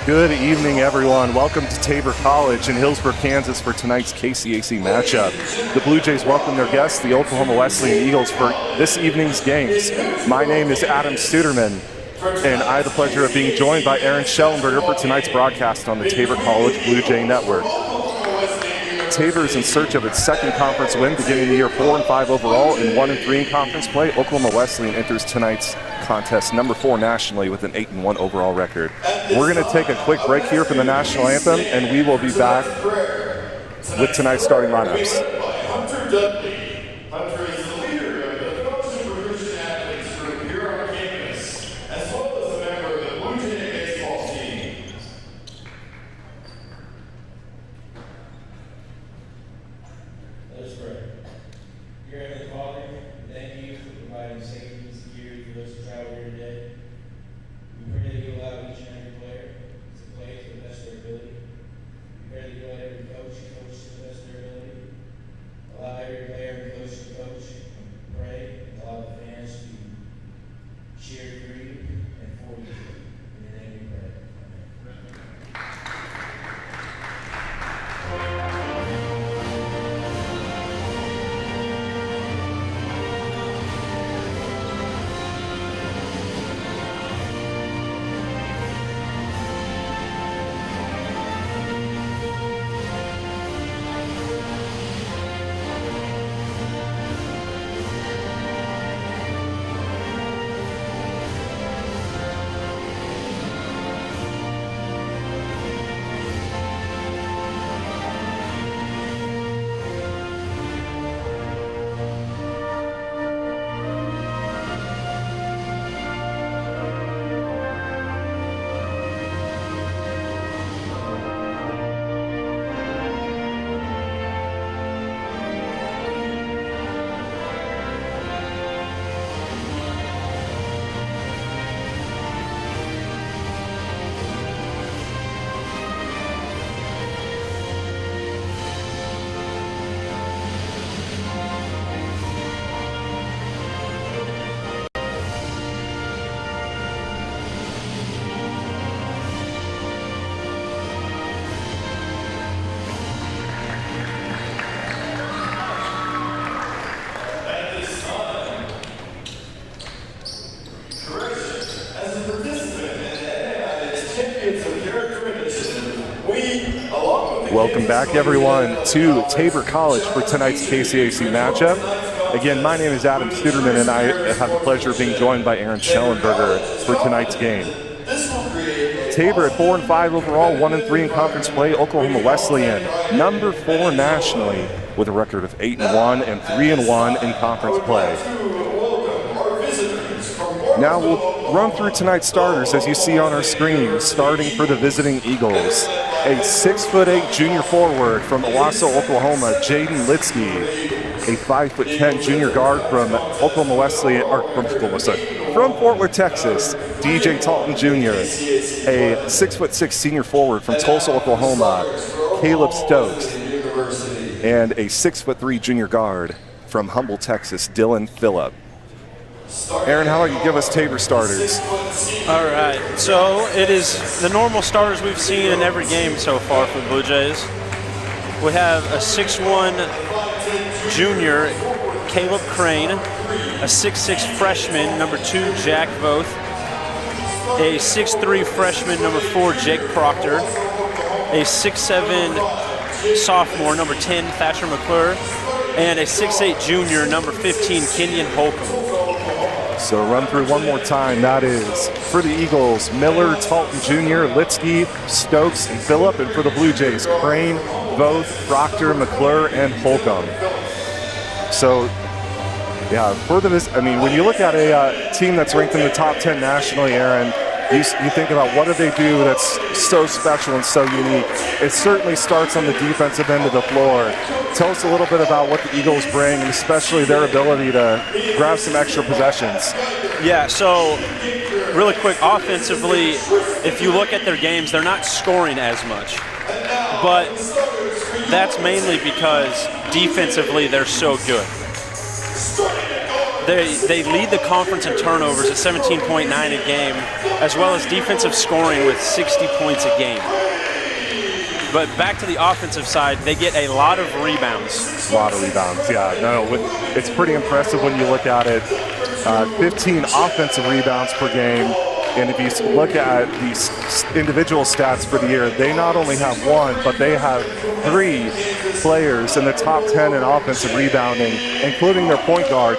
Good evening, everyone. Welcome to Tabor College in Hillsborough, Kansas for tonight's KCAC matchup. The Blue Jays welcome their guests, the Oklahoma Wesleyan Eagles, for this evening's games. My name is Adam Studerman, and I have the pleasure of being joined by Aaron Schellenberger for tonight's broadcast on the Tabor College Blue Jay Network. Tabor is in search of its second conference win, beginning the year 4-5 overall and 1-3 in conference play. Oklahoma Wesleyan enters tonight's contest number 4 nationally with an 8-1 overall record. We're going to take a quick break here for the national anthem, and we will be back with tonight's starting lineups. Welcome back, everyone, to Tabor College for tonight's KCAC matchup. Again, my name is Adam Studerman, and I have the pleasure of being joined by Aaron Schellenberger for tonight's game. Tabor at 4-5 overall, 1-3 in conference play. Oklahoma Wesleyan, number 4 nationally, with a record of 8-1 and 3-1 in conference play. Now we'll run through tonight's starters as you see on our screen. Starting for the visiting Eagles, a 6'8" junior forward from Owasso, Oklahoma, Jaden Litsky. A 5'10" junior guard from Oklahoma Wesleyan, or from Fort Worth, Texas, DJ Talton Jr. A 6'6" senior forward from Tulsa, Oklahoma, Caleb Stokes. And a 6'3" junior guard from Humble, Texas, Dylan Phillip. Aaron, how about you give us Tabor starters? All right, so it is the normal starters we've seen in every game so far for the Blue Jays. We have a 6'1" junior, Caleb Crane, a 6'6" freshman, number 2, Jack Voth, a 6'3" freshman, number 4, Jake Proctor, a 6'7" sophomore, number 10, Thatcher McClure, and a 6'8" junior, number 15, Kenyon Holcomb. So run through one more time. That is for the Eagles, Miller, Talton Jr., Litsky, Stokes, and Phillip. And for the Blue Jays, Crane, Voth, Proctor, McClure, and Holcomb. So, yeah, when you look at a team that's ranked in the top 10 nationally, Aaron, you think about what do they do that's so special and so unique. It certainly starts on the defensive end of the floor. Tell us a little bit about what the Eagles bring, and especially their ability to grab some extra possessions. Yeah, so really quick, offensively, if you look at their games, they're not scoring as much. But that's mainly because defensively they're so good. They lead the conference in turnovers at 17.9 a game, as well as defensive scoring with 60 points a game. But back to the offensive side, they get a lot of rebounds. A lot of rebounds, yeah. No, it's pretty impressive when you look at it. 15 offensive rebounds per game. And if you look at these individual stats for the year, they not only have one, but they have 3 players in the top 10 in offensive rebounding, including their point guard,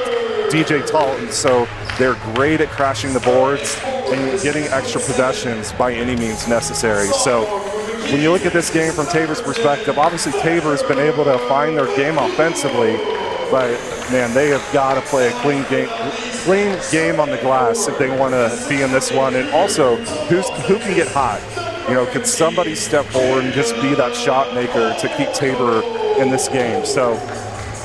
DJ Talton. So they're great at crashing the boards and getting extra possessions by any means necessary. So when you look at this game from Tabor's perspective, obviously Tabor's been able to find their game offensively, but man, they have got to play a clean game on the glass if they want to be in this one. And also, who can get hot? You know, could somebody step forward and just be that shot maker to keep Tabor in this game? So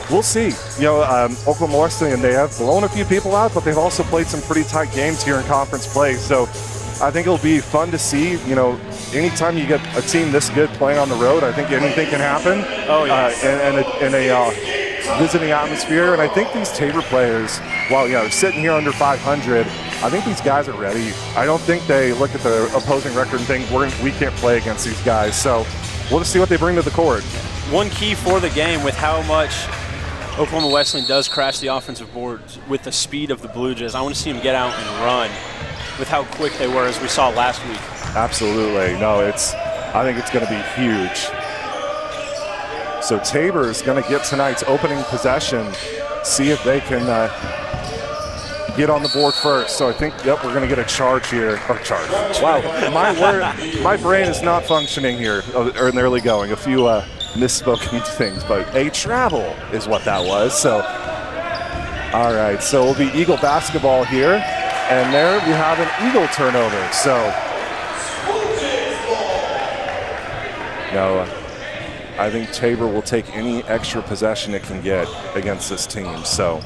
we'll see. You know, Oklahoma Wesleyan, they have blown a few people out, but they've also played some pretty tight games here in conference play. So I think it'll be fun to see. You know, anytime you get a team this good playing on the road, I think anything can happen. Oh, yeah. In a visiting atmosphere. And I think these Tabor players, while sitting here under 500, I think these guys are ready. I don't think they look at the opposing record and think we can't play against these guys. So we'll just see what they bring to the court. One key for the game with how much Oklahoma Wesleyan does crash the offensive boards with the speed of the Blue Jays. I want to see them get out and run with how quick they were, as we saw last week. Absolutely. No, I think it's going to be huge. So Tabor is going to get tonight's opening possession, see if they can get on the board first. So I think, we're going to get a charge here. Or charge. Wow, my brain is not functioning here in the early going. A few misspoken things, but a travel is what that was. So, all right, so it'll be Eagle basketball here. And there we have an Eagle turnover. So, no, I think Tabor will take any extra possession it can get against this team. So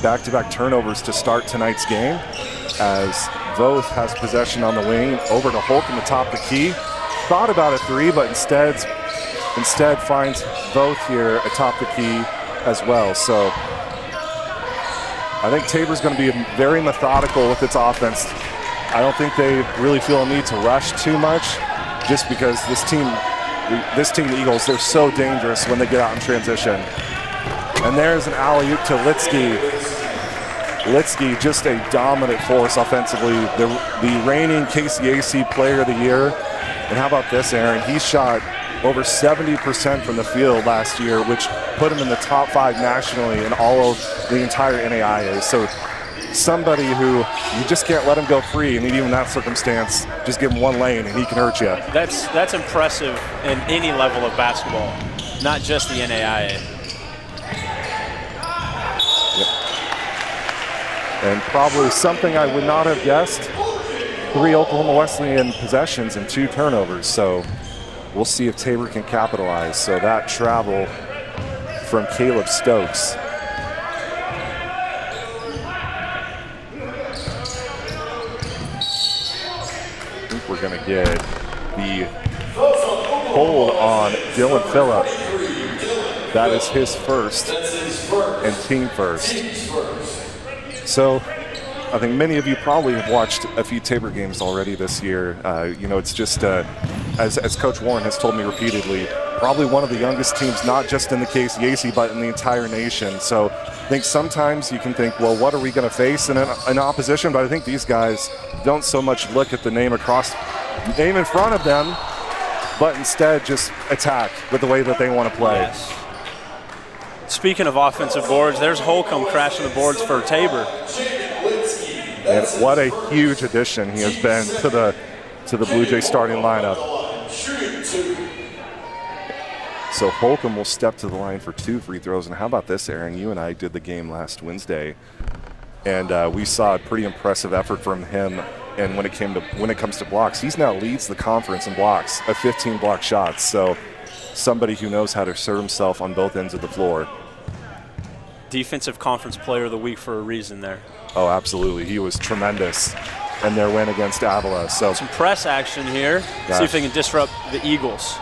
back-to-back turnovers to start tonight's game as Voth has possession on the wing over to Hulk in the top of the key. Thought about a 3, but instead finds Voth here atop the key as well. So I think Tabor's going to be very methodical with its offense. I don't think they really feel a need to rush too much, just because this team, the Eagles, they're so dangerous when they get out in transition. And there's an alley-oop to Litsky. Litsky, just a dominant force offensively. The reigning KCAC Player of the Year. And how about this, Aaron? He shot over 70% from the field last year, which put him in the top 5 nationally in all of the entire NAIA. So somebody who you just can't let him go free, and even in that circumstance, just give him one lane and he can hurt you. That's impressive in any level of basketball, not just the NAIA. Yep. And probably something I would not have guessed, 3 Oklahoma Wesleyan possessions and 2 turnovers. So we'll see if Tabor can capitalize. So that travel from Caleb Stokes. I think we're going to get the hold on Dylan Phillip. That is his first and team first. So I think many of you probably have watched a few Tabor games already this year. It's just, as Coach Warren has told me repeatedly, probably one of the youngest teams, not just in the KCAC, but in the entire nation. So I think sometimes you can think, well, what are we going to face in an opposition? But I think these guys don't so much look at the name in front of them, but instead just attack with the way that they want to play. Yes. Speaking of offensive boards, there's Holcomb crashing the boards for Tabor. And what a huge addition he has been to the Blue Jays starting lineup. So Holcomb will step to the line for 2 free throws. And how about this, Aaron? You and I did the game last Wednesday, and we saw a pretty impressive effort from him. And when it comes to blocks, he's now leads the conference in blocks of 15 block shots. So somebody who knows how to serve himself on both ends of the floor. Defensive Conference Player of the Week for a reason there. Oh, absolutely. He was tremendous in their win against Avila. So some press action here. Yeah. See if they can disrupt the Eagles.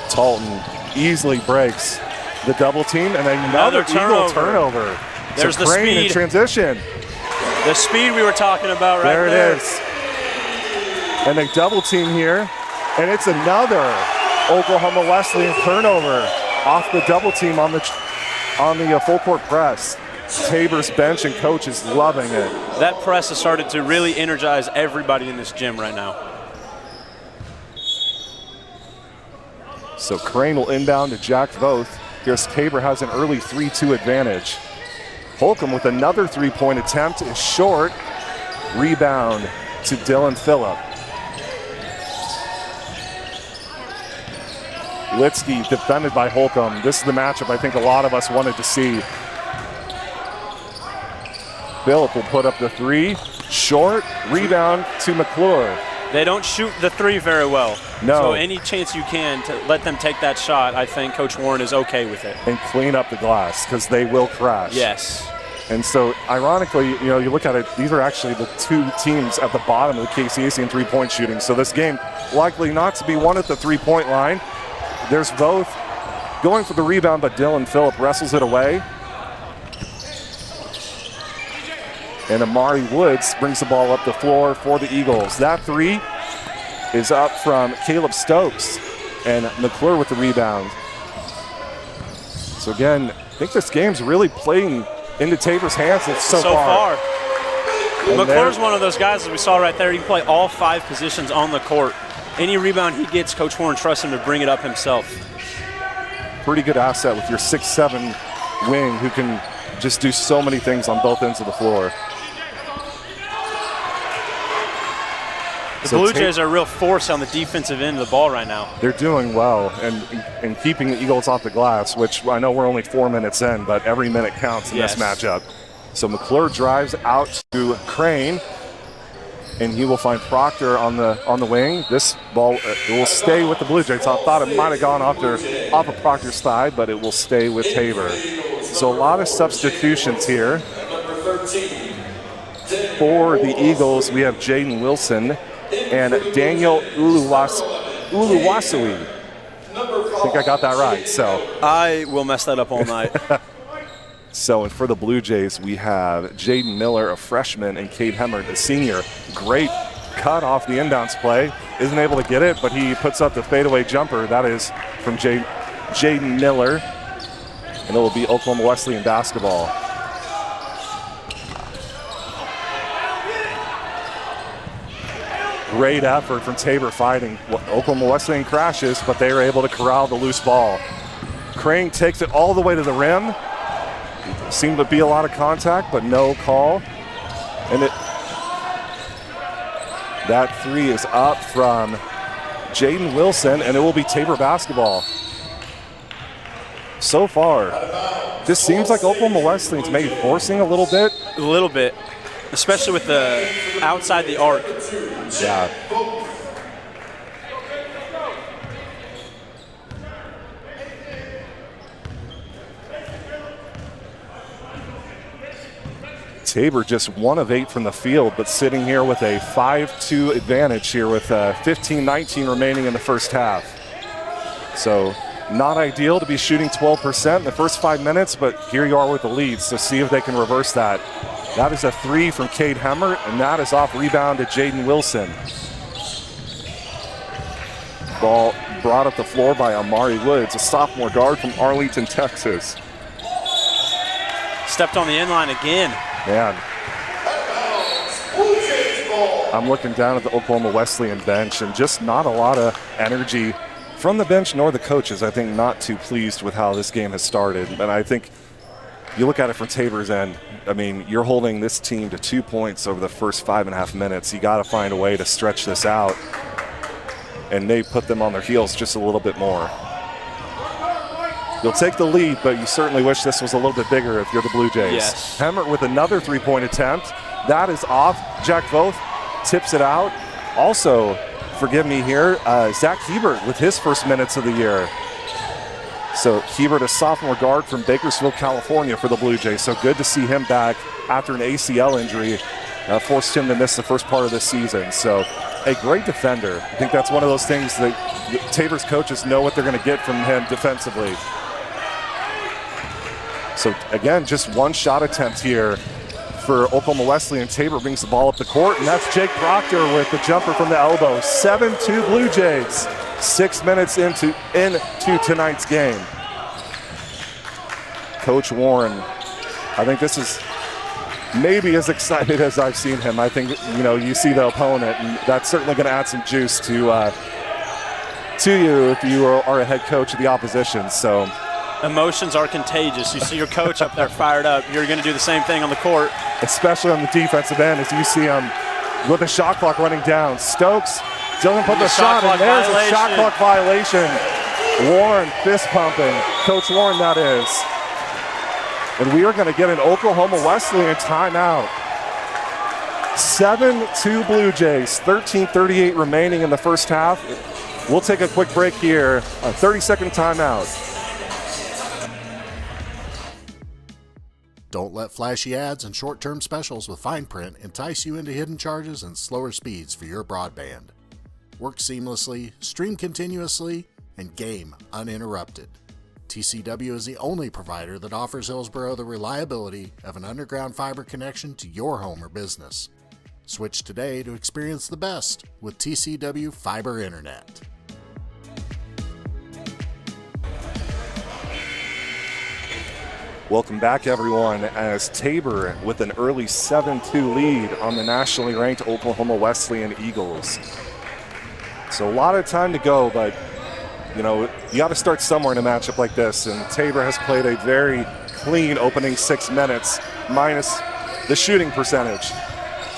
Talton easily breaks the double team, and another Eagle turnover. There's so the Crane speed. in transition. The speed we were talking about right there. There it is. And they double team here. And it's another Oklahoma Wesleyan turnover off the double team on the full court press. Tabor's bench and coach is loving it. That press has started to really energize everybody in this gym right now. So Crane will inbound to Jack Voth. Here's Tabor has an early 3-2 advantage. Holcomb with another three-point attempt is short. Rebound to Dylan Phillip. Litsky defended by Holcomb. This is the matchup I think a lot of us wanted to see. Phillip will put up the three. Short. Rebound to McClure. They don't shoot the three very well. No. So any chance you can to let them take that shot, I think Coach Warren is okay with it. And clean up the glass because they will crash. Yes. And so, ironically, you look at it, these are actually the two teams at the bottom of the KCAC in three-point shooting. So this game likely not to be won at the three-point line. There's both going for the rebound, but Dylan Phillip wrestles it away. And Amari Woods brings the ball up the floor for the Eagles. That three is up from Caleb Stokes, and McClure with the rebound. So again, I think this game's really playing into Tabor's hands so far. McClure's one of those guys, as we saw right there, he can play all 5 positions on the court. Any rebound he gets, Coach Warren trusts him to bring it up himself. Pretty good asset with your 6'7" wing who can just do so many things on both ends of the floor. The Blue Jays are a real force on the defensive end of the ball right now. They're doing well and keeping the Eagles off the glass, which I know we're only 4 minutes in, but every minute counts in this matchup. So McClure drives out to Crane, and he will find Proctor on the wing. This ball will stay with the Blue Jays. I thought it might have gone off of Proctor's side, but it will stay with Tabor. So a lot of substitutions here. For the Eagles, we have Jaden Wilson and Daniel Uluwasui. I think I got that right. So I will mess that up all night. So, and for the Blue Jays, we have Jaden Miller, a freshman, and Cade Hemmert, a senior. Great cut off the inbounds play. Isn't able to get it, but he puts up the fadeaway jumper. That is from Jaden Miller. And it will be Oklahoma Wesleyan basketball. Great effort from Tabor fighting. Oklahoma Wesleyan crashes, but they are able to corral the loose ball. Crane takes it all the way to the rim. Seemed to be a lot of contact, but no call. And that three is up from Jaden Wilson, and it will be Tabor basketball. So far, this seems like Oklahoma Wesleyan's maybe forcing a little bit. A little bit, especially with the outside the arc. Yeah. Tabor just 1 of 8 from the field, but sitting here with a 5-2 advantage here with 15-19 remaining in the first half. So not ideal to be shooting 12% in the first 5 minutes, but here you are with the lead, so see if they can reverse that. That is a three from Cade Hemmert, and that is off rebound to Jaden Wilson. Ball brought up the floor by Amari Woods, a sophomore guard from Arlington, Texas. Stepped on the inline again. Man, I'm looking down at the Oklahoma Wesleyan bench, and just not a lot of energy from the bench nor the coaches. I think not too pleased with how this game has started. And I think you look at it from Tabor's end, I mean, you're holding this team to 2 points over the first 5.5 minutes. You got to find a way to stretch this out and maybe put them on their heels just a little bit more. You'll take the lead, but you certainly wish this was a little bit bigger if you're the Blue Jays. Yes. Hemmert with another three-point attempt. That is off. Jack Voth tips it out. Also, forgive me here, Zach Hebert with his first minutes of the year. So Hebert, a sophomore guard from Bakersfield, California for the Blue Jays. So good to see him back after an ACL injury. Forced him to miss the first part of this season. So a great defender. I think that's one of those things that Tabor's coaches know what they're going to get from him defensively. So again, just one shot attempt here for Oklahoma Wesleyan. Tabor brings the ball up the court, and that's Jake Proctor with the jumper from the elbow. 7-2 Blue Jays, 6 minutes into tonight's game. Coach Warren, I think this is maybe as excited as I've seen him. I think, you see the opponent, and that's certainly going to add some juice to you if you are a head coach of the opposition. So emotions are contagious. You see your coach up there fired up. You're going to do the same thing on the court. Especially on the defensive end, as you see him with the shot clock running down. Stokes doesn't put the shot in. There's a shot clock violation. Warren fist pumping. Coach Warren, that is. And we are going to get an Oklahoma Wesleyan timeout. 7-2 Blue Jays, 13:38 remaining in the first half. We'll take a quick break here, a 30-second timeout. Don't let flashy ads and short-term specials with fine print entice you into hidden charges and slower speeds for your broadband. Work seamlessly, stream continuously, and game uninterrupted. TCW is the only provider that offers Hillsboro the reliability of an underground fiber connection to your home or business. Switch today to experience the best with TCW Fiber Internet. Welcome back, everyone, as Tabor with an early 7-2 lead on the nationally ranked Oklahoma Wesleyan Eagles. So a lot of time to go, but you got to start somewhere in a matchup like this, and Tabor has played a very clean opening 6 minutes, minus the shooting percentage.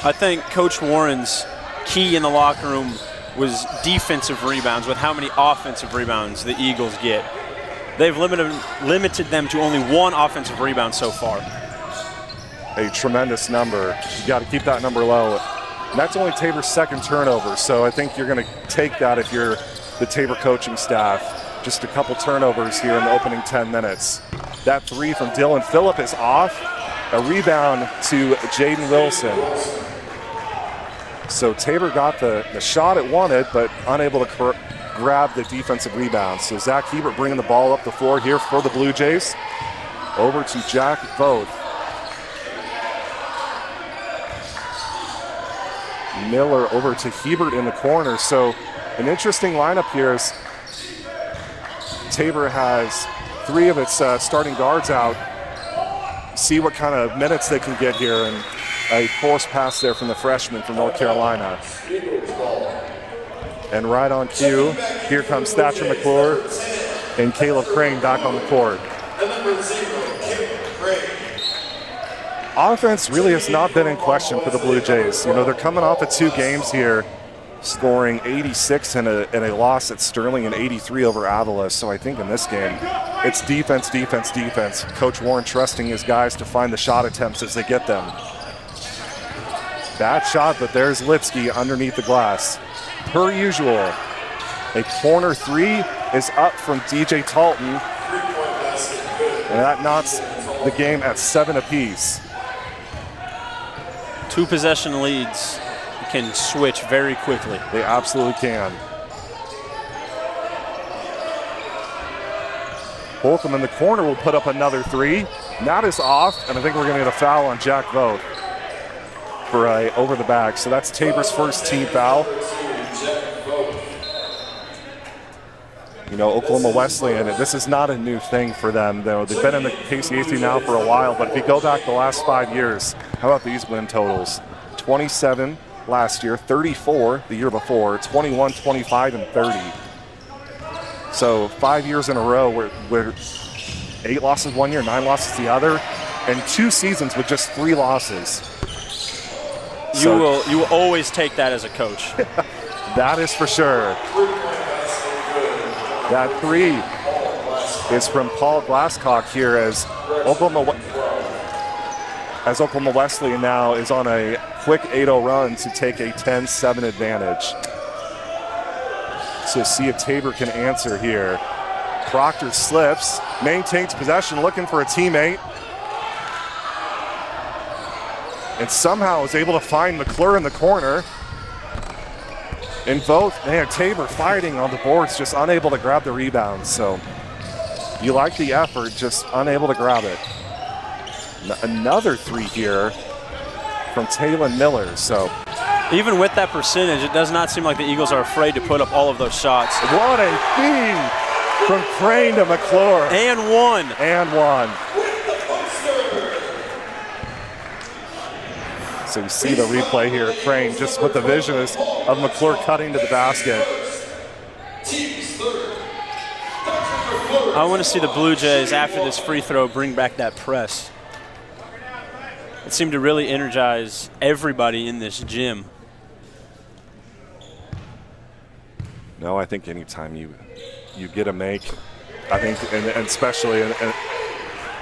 I think Coach Warren's key in the locker room was defensive rebounds with how many offensive rebounds the Eagles get. They've limited them to only one offensive rebound so far. A tremendous number. You got to keep that number low. And that's only Tabor's second turnover, so I think you're going to take that if you're the Tabor coaching staff. Just a couple turnovers here in the opening 10 minutes. That three from Dylan Phillip is off. A rebound to Jaden Wilson. So Tabor got the shot it wanted, but unable to grab the defensive rebound. So Zach Hebert bringing the ball up the floor here for the Blue Jays. Over to Jack Voth. Miller over to Hebert in the corner. So an interesting lineup here is Tabor has three of its starting guards out. See what kind of minutes they can get here, and a forced pass there from the freshman from North Carolina. And right on cue, here comes Thatcher McClure and Caleb Crane back on the court. Offense really has not been in question for the Blue Jays. They're coming off of 2 games here, scoring 86 in a loss at Sterling and 83 over Avila. So I think in this game, it's defense, defense, defense. Coach Warren trusting his guys to find the shot attempts as they get them. Bad shot, but there's Lipsky underneath the glass. Per usual, a corner three is up from DJ Talton, and that knocks the game at 7 apiece. 2 possession leads can switch very quickly. They absolutely can. Holcomb in the corner will put up another three. That is off, and I think we're going to get a foul on Jack Voth for a over the back. So that's Tabor's first team foul. Oklahoma Wesleyan, this is not a new thing for them, though. They've been in the KCAC now for a while, but if you go back the last 5 years, how about these win totals? 27 last year, 34 the year before, 21, 25, and 30. So 5 years in a row where 8 losses one year, 9 losses the other, and 2 seasons with just 3 losses. You will always take that as a coach. That is for sure. That three is from Paul Glasscock here as Oklahoma Wesleyan now is on a quick 8-0 run to take a 10-7 advantage. So see if Tabor can answer here. Proctor slips, maintains possession, looking for a teammate. And somehow is able to find McClure in the corner. And Tabor fighting on the boards, just unable to grab the rebound. So you like the effort, just unable to grab it. Another three here from Taylon Miller. So even with that percentage, it does not seem like the Eagles are afraid to put up all of those shots. what a feed from Crane to McClure. And one. And one. So you see the replay here. Crane just with the vision of McClure cutting to the basket. I want to see the Blue Jays, after this free throw, bring back that press. It seemed to really energize everybody in this gym. No, I think anytime you get a make, I think, and especially,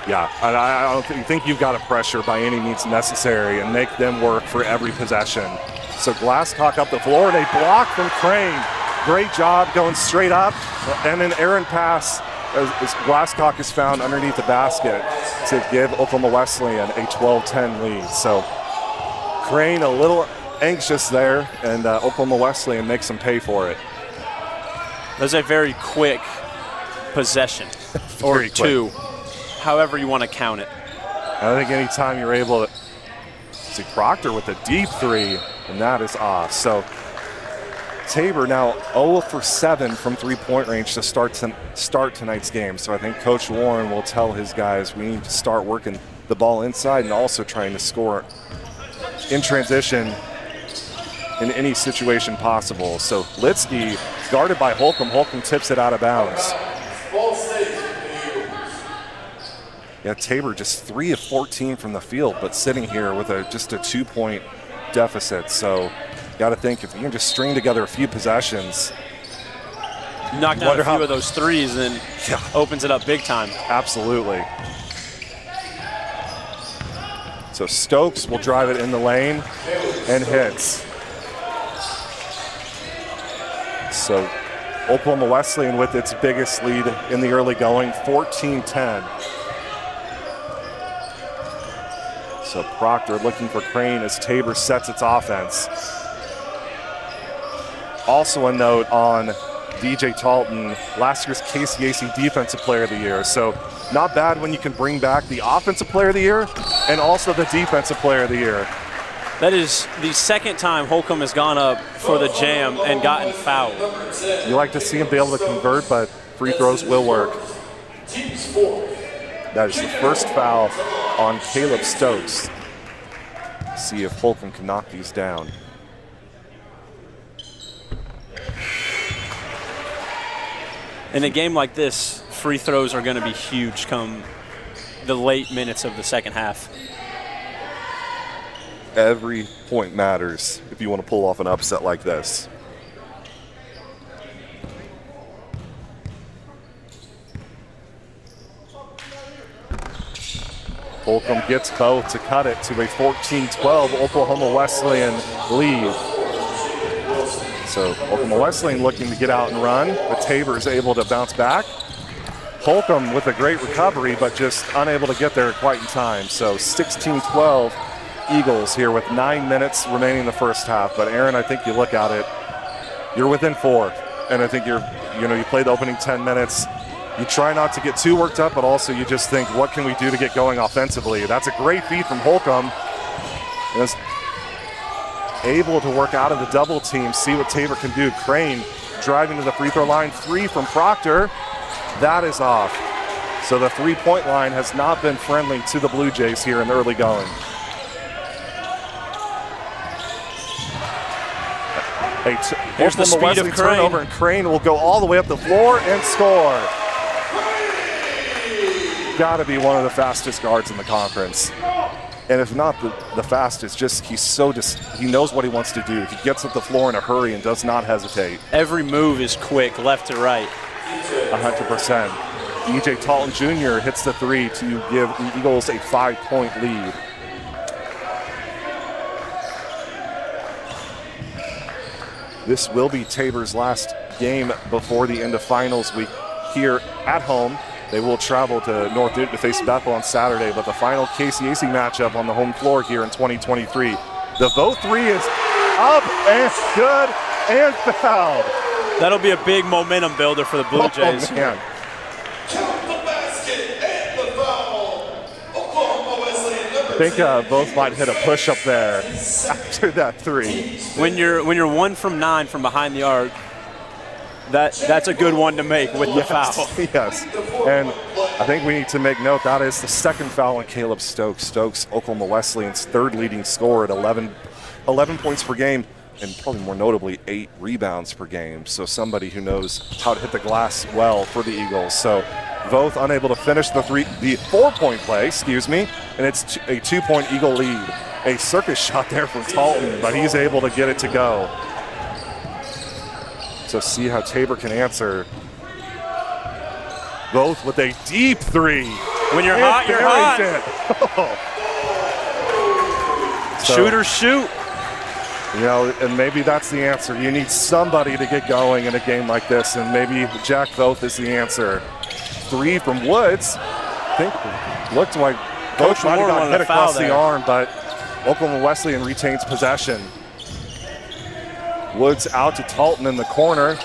yeah, I don't think you've got to pressure by any means necessary and make them work for every possession. So Glasscock up the floor, and a block from Crane. Great job going straight up, and an errant pass as Glasscock is found underneath the basket to give Oklahoma Wesleyan a 12-10 lead. So Crane a little anxious there, and Oklahoma Wesleyan makes them pay for it. That was a very quick possession, or Very two, however you want to count it. I think anytime you're able to see Proctor with a deep three, and that is off. So Tabor now 0 for 7 from three-point range to start tonight's game. So I think Coach Warren will tell his guys we need to start working the ball inside and also trying to score in transition in any situation possible. So Litsky guarded by Holcomb. Holcomb tips it out of bounds. Yeah, Tabor just 3 of 14 from the field, but sitting here with just a 2-point deficit. So got to think if you can just string together a few possessions. Knock down a few of those threes, and opens it up big time. Absolutely. So Stokes will drive it in the lane and hits. So Oklahoma Wesleyan with its biggest lead in the early going, 14-10. So Proctor looking for Crane as Tabor sets its offense. Also a note on DJ Talton, last year's KCAC Defensive Player of the Year. So not bad when you can bring back the Offensive Player of the Year and also the Defensive Player of the Year. That is the second time Holcomb has gone up for the jam and gotten fouled. You like to see him be able to convert, but free throws will work. That is the first foul on Caleb Stokes. See if Holcomb can knock these down. In a game like this, free throws are going to be huge come the late minutes of the second half. Every point matters if you want to pull off an upset like this. Holcomb gets both to cut it to a 14-12 Oklahoma Wesleyan lead. So Oklahoma Wesleyan looking to get out and run, but Tabor is able to bounce back. Holcomb with a great recovery, but just unable to get there quite in time. So 16-12 Eagles here with 9 minutes remaining in the first half. But Aaron, I think you look at it, you're within 4. And I think you play the opening 10 minutes. You try not to get too worked up, but also you just think, what can we do to get going offensively? That's a great feed from Holcomb. Is able to work out of the double team, see what Tabor can do. Crane driving to the free throw line, 3 from Proctor. That is off. So the three-point line has not been friendly to the Blue Jays here in the early going. Here's the speed of Crane. Turnover, and Crane will go all the way up the floor and score. Got to be one of the fastest guards in the conference. And if not the fastest, he knows what he wants to do. He gets up the floor in a hurry and does not hesitate. Every move is quick, left to right. 100%. DJ Talton Jr. hits the 3 to give the Eagles a 5-point lead. This will be Tabor's last game before the end of finals week here at home. They will travel to North Newton to face Bethel on Saturday, but the final KCAC matchup on the home floor here in 2023. The vote 3 is up and good and fouled. That'll be a big momentum builder for the Blue Jays. Oh, man. think both might hit a push-up there after that three. When you're 1 from 9 from behind the arc, that's a good one to make with the foul. Yes, and I think we need to make note that is the second foul on Caleb Stokes. Stokes, Oklahoma Wesleyan's third leading scorer at 11 points per game, and probably more notably 8 rebounds per game. So somebody who knows how to hit the glass well for the Eagles. So both unable to finish the 4-point play, and it's a 2-point Eagle lead. A circus shot there from Talton, but he's able to get it to go. So see how Tabor can answer. Both with a deep three. When you're hot, you're hot. So, shooters shoot. You know, and maybe that's the answer. You need somebody to get going in a game like this, and maybe Jack Voth is the answer. 3 from Woods. I think looked like Voth might have got hit across the arm, but Oklahoma Wesleyan retains possession. Woods out to Talton in the corner.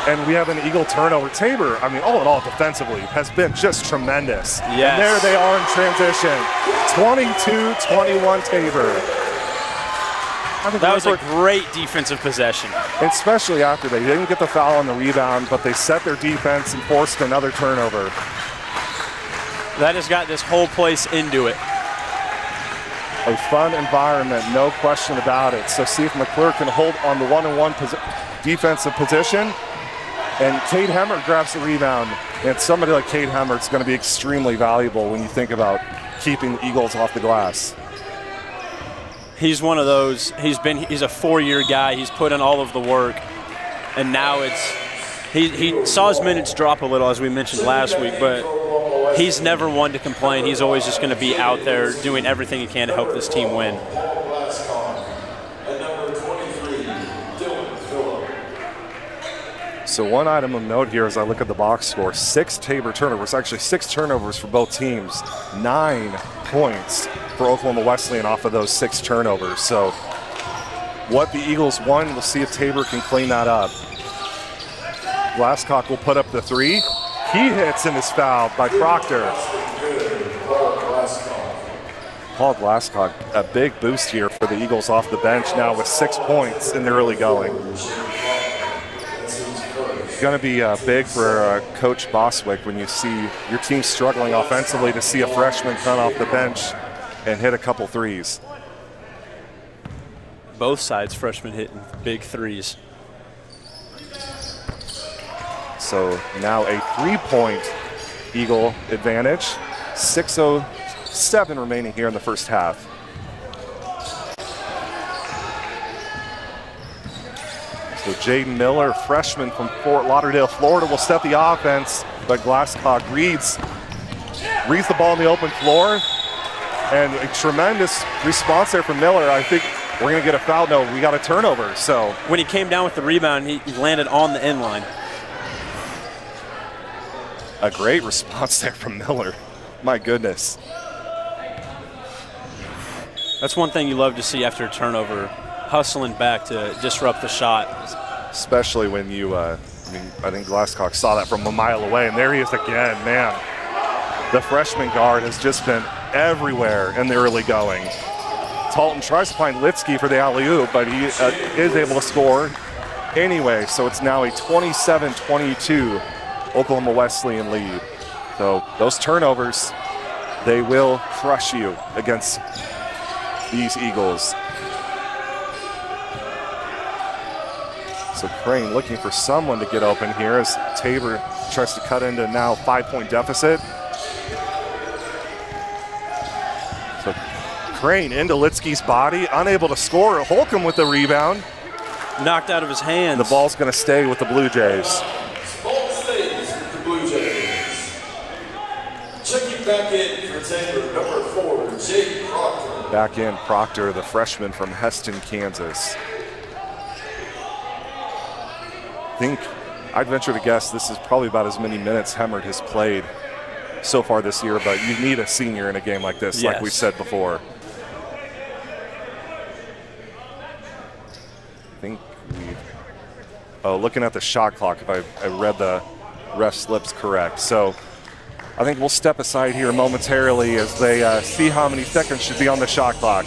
And we have an Eagle turnover. Tabor, I mean, all in all, defensively, has been just tremendous. Yes. And there they are in transition. 22-21 Tabor. That was a great defensive possession. Especially after they didn't get the foul on the rebound, but they set their defense and forced another turnover. That has got this whole place into it. A fun environment, no question about it. So see if McClure can hold on the one-on-one defensive position. And Cade Hemmert grabs the rebound. And somebody like Cade Hemmert is going to be extremely valuable when you think about keeping the Eagles off the glass. He's one of those, he's a 4-year guy. He's put in all of the work. And now he saw his minutes drop a little, as we mentioned last week, but he's never one to complain. He's always just going to be out there doing everything he can to help this team win. So one item of note here as I look at the box score, 6 Tabor turnovers, actually 6 turnovers for both teams, 9 points for Oklahoma Wesleyan off of those 6 turnovers. So what the Eagles won, we'll see if Tabor can clean that up. Glasscock will put up the 3. He hits and is fouled by Proctor. Paul Glasscock, a big boost here for the Eagles off the bench now with 6 points in the early going. Going to be big for Coach Boswick when you see your team struggling offensively to see a freshman come off the bench and hit a couple threes. Both sides freshmen hitting big threes. So now a 3-point Eagle advantage. 6:07 remaining here in the first half. So Jaden Miller, freshman from Fort Lauderdale, Florida, will set the offense, but Glasscock reads the ball on the open floor, and a tremendous response there from Miller. I think we're going to get a foul. No, we got a turnover. So when he came down with the rebound, he landed on the end line. A great response there from Miller. My goodness. That's one thing you love to see after a turnover, hustling back to disrupt the shot. Especially when you, I think Glasscock saw that from a mile away, and there he is again, man. The freshman guard has just been everywhere in the early going. Talton tries to find Litsky for the alley-oop, but he is able to score anyway, so it's now a 27-22 Oklahoma Wesleyan lead. So those turnovers, they will crush you against these Eagles. So Crane looking for someone to get open here as Tabor tries to cut into now 5-point deficit. So Crane into Litsky's body, unable to score. Holcomb with the rebound. Knocked out of his hands. The ball's going to stay with the Blue Jays. Ball stays with the Blue Jays. Checking back in for Tabor, number 4, Jake Proctor. Back in Proctor, the freshman from Heston, Kansas. I think I'd venture to guess this is probably about as many minutes Hemmert has played so far this year, but you need a senior in a game like this, like we said before. I think looking at the shot clock, if I read the ref slips correct. So I think we'll step aside here momentarily as they see how many seconds should be on the shot clock.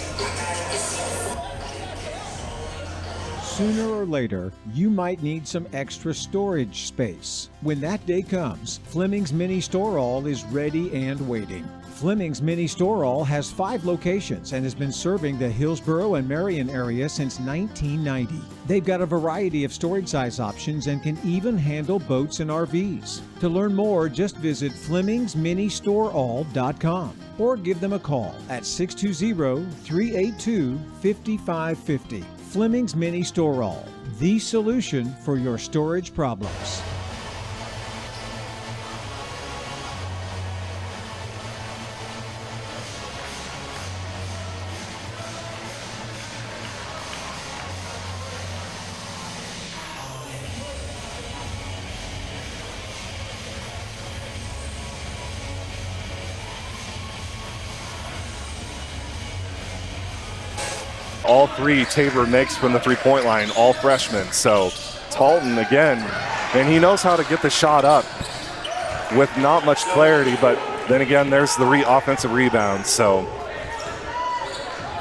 Sooner or later, you might need some extra storage space. When that day comes, Fleming's Mini Store All is ready and waiting. Fleming's Mini Store All has 5 locations and has been serving the Hillsborough and Marion area since 1990. They've got a variety of storage size options and can even handle boats and RVs. To learn more, just visit FlemingsMiniStoreAll.com or give them a call at 620-382-5550. Fleming's Mini Store All, the solution for your storage problems. All 3 Tabor makes from the three-point line, all freshmen. So Talton again, and he knows how to get the shot up with not much clarity, but then again, there's the offensive rebound. So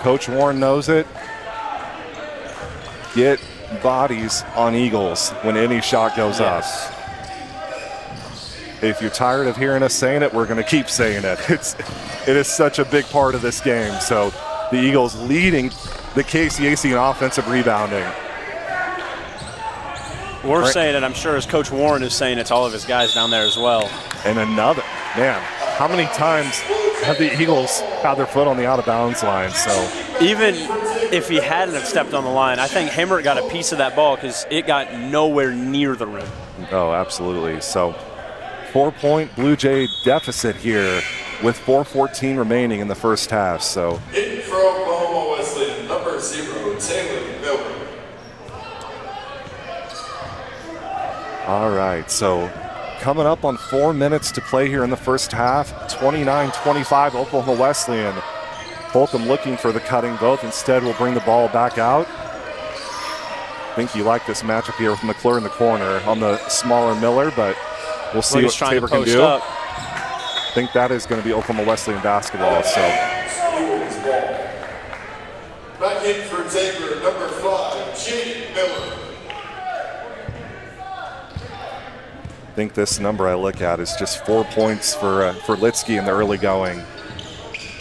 Coach Warren knows it. Get bodies on Eagles when any shot goes up. If you're tired of hearing us saying it, we're going to keep saying it. It is such a big part of this game. So the Eagles leading the KCAC in offensive rebounding. We're saying it, I'm sure, as Coach Warren is saying it to all of his guys down there as well. And another, man, how many times have the Eagles had their foot on the out-of-bounds line? So even if he hadn't have stepped on the line, I think Hammer got a piece of that ball because it got nowhere near the rim. Oh, absolutely. So 4-point Blue Jay deficit here with 4:14 remaining in the first half. So in for Oklahoma Wesleyan, number 0, Taylor Miller. all right, so coming up on 4 minutes to play here in the first half, 29-25 Oklahoma Wesleyan. Holcomb looking for the cutting vote. Instead, will bring the ball back out. I think you like this matchup here with McClure in the corner on the smaller Miller, but we'll see what Tabor can do. Up. I think that is going to be Oklahoma Wesleyan basketball. So back in for Tabor, number 5, Jaden Miller. I think this number I look at is just 4 points for Litsky in the early going.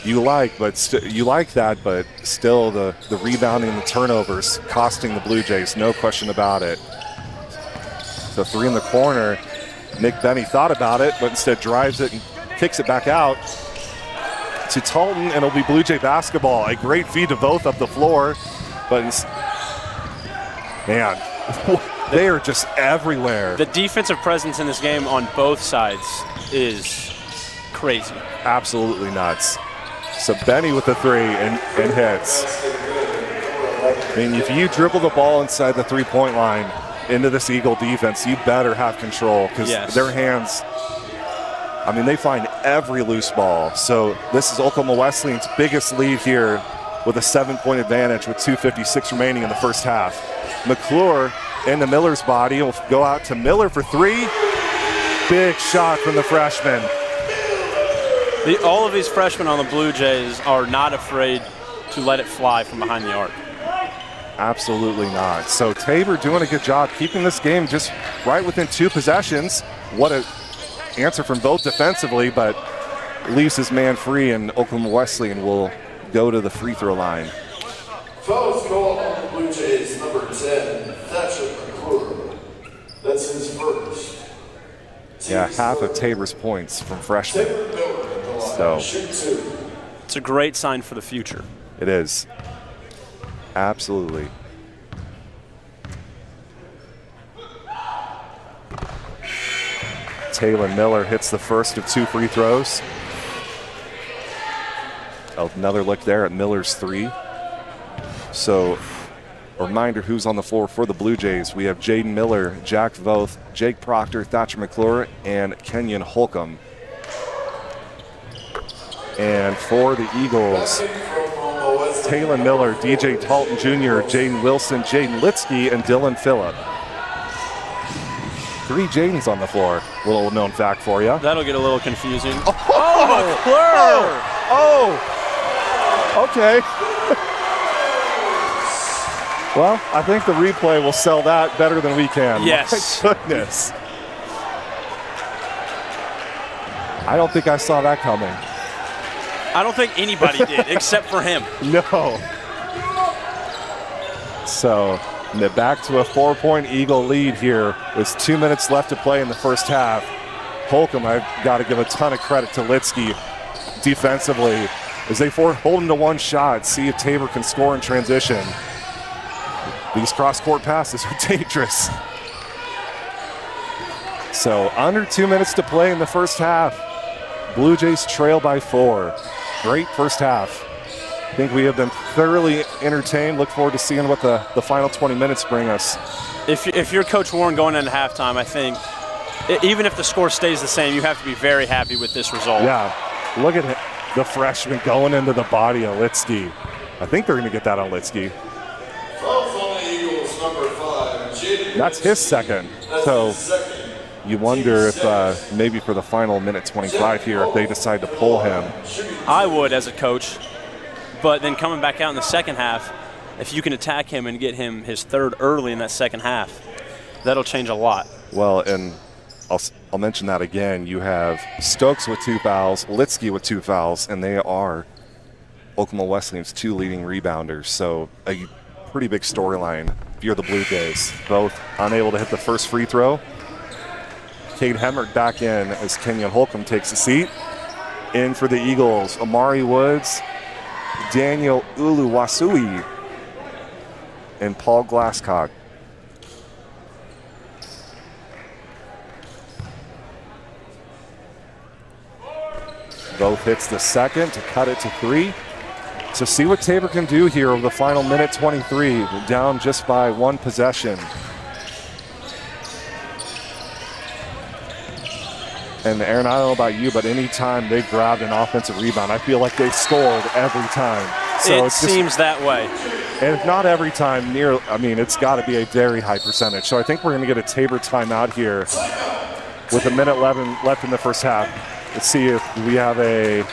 You like that, but still the rebounding and the turnovers costing the Blue Jays, no question about it. So 3 in the corner. Nick Benny thought about it, but instead drives it and kicks it back out to Talton, and it'll be Blue Jay basketball. A great feed to both up the floor, but man, they are just everywhere. The defensive presence in this game on both sides is crazy. Absolutely nuts. So Benny with the 3 and hits. I mean, if you dribble the ball inside the three-point line into this Eagle defense, you better have control because their hands, I mean, they find every loose ball. So this is Oklahoma Wesleyan's biggest lead here with a 7-point advantage with 2:56 remaining in the first half. McClure in the Miller's body will go out to Miller for 3. Big shot from the freshman. All of these freshmen on the Blue Jays are not afraid to let it fly from behind the arc. Absolutely not. So Tabor doing a good job keeping this game just right within 2 possessions. What an answer from both defensively, but leaves his man free, and Oklahoma Wesleyan will go to the free throw line. Fouls called on the Blue Jays, number 10, Thatcher McClure. That's his first. Yeah, half of Tabor's points from freshmen. Taylor Miller at the line. So Shoot 2. It's a great sign for the future. it is. Absolutely. Taylor Miller hits the first of 2 free throws. Another look there at Miller's 3. So, a reminder who's on the floor for the Blue Jays. We have Jaden Miller, Jack Voth, Jake Proctor, Thatcher McClure, and Kenyon Holcomb. And for the Eagles, Taylor Miller, DJ Talton Jr., Jaden Wilson, Jaden Litsky, and Dylan Phillip. 3 Jadens on the floor. Little known fact for you. That'll get a little confusing. Okay. Well, I think the replay will sell that better than we can. Yes. My goodness. I don't think I saw that coming. I don't think anybody did except for him. No. So back to a 4-point Eagle lead here. There's 2 minutes left to play in the first half. Holcomb, I've got to give a ton of credit to Litsky defensively as they hold him to 1 shot, see if Tabor can score in transition. These cross-court passes are dangerous. So under 2 minutes to play in the first half. Blue Jays trail by 4. Great first half. I think we have been thoroughly entertained. Look forward to seeing what the final 20 minutes bring us. If you're Coach Warren going into halftime, I think even if the score stays the same, you have to be very happy with this result. Yeah, look at the freshman going into the body of Litsky. I think they're going to get that on Litsky. That's his second. So you wonder if maybe for the final minute 25 here, if they decide to pull him. I would as a coach, but then coming back out in the second half, if you can attack him and get him his 3rd early in that second half, that'll change a lot. Well, and I'll mention that again. You have Stokes with 2 fouls, Litsky with 2 fouls, and they are Oklahoma Wesleyan's 2 leading rebounders. So a pretty big storyline if you're the Blue Jays. Both unable to hit the first free throw. Cade Hemmert back in as Kenyon Holcomb takes a seat. In for the Eagles, Amari Woods, Daniel Uluwasui, and Paul Glasscock. Both hits the second to cut it to 3. So see what Tabor can do here over the final minute 23, down just by 1 possession. And Aaron, I don't know about you, but anytime they grabbed an offensive rebound, I feel like they've scored every time. So it seems that way. And if not every time, it's got to be a very high percentage. So I think we're going to get a Tabor timeout here with 1:11 left in the first half. Let's see if we have a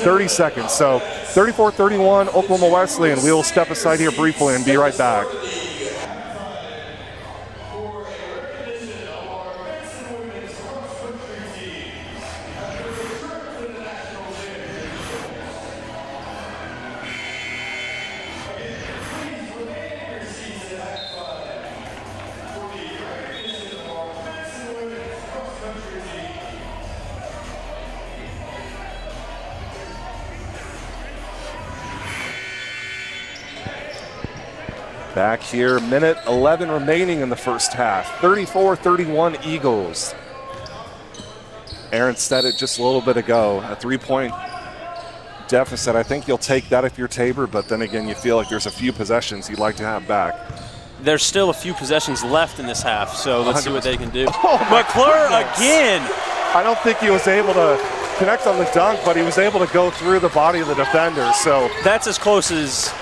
30 seconds. So 34-31, Oklahoma Wesleyan. We will step aside here briefly and be right back. Back here, 1:11 remaining in the first half. 34-31 Eagles. Aaron said it just a little bit ago, a 3-point deficit. I think you'll take that if you're Tabor, but then again, you feel like there's a few possessions you'd like to have back. There's still a few possessions left in this half, so let's 100%. See what they can do. Oh, McClure again. I don't think he was able to connect on the dunk, but he was able to go through the body of the defender. So that's as close as,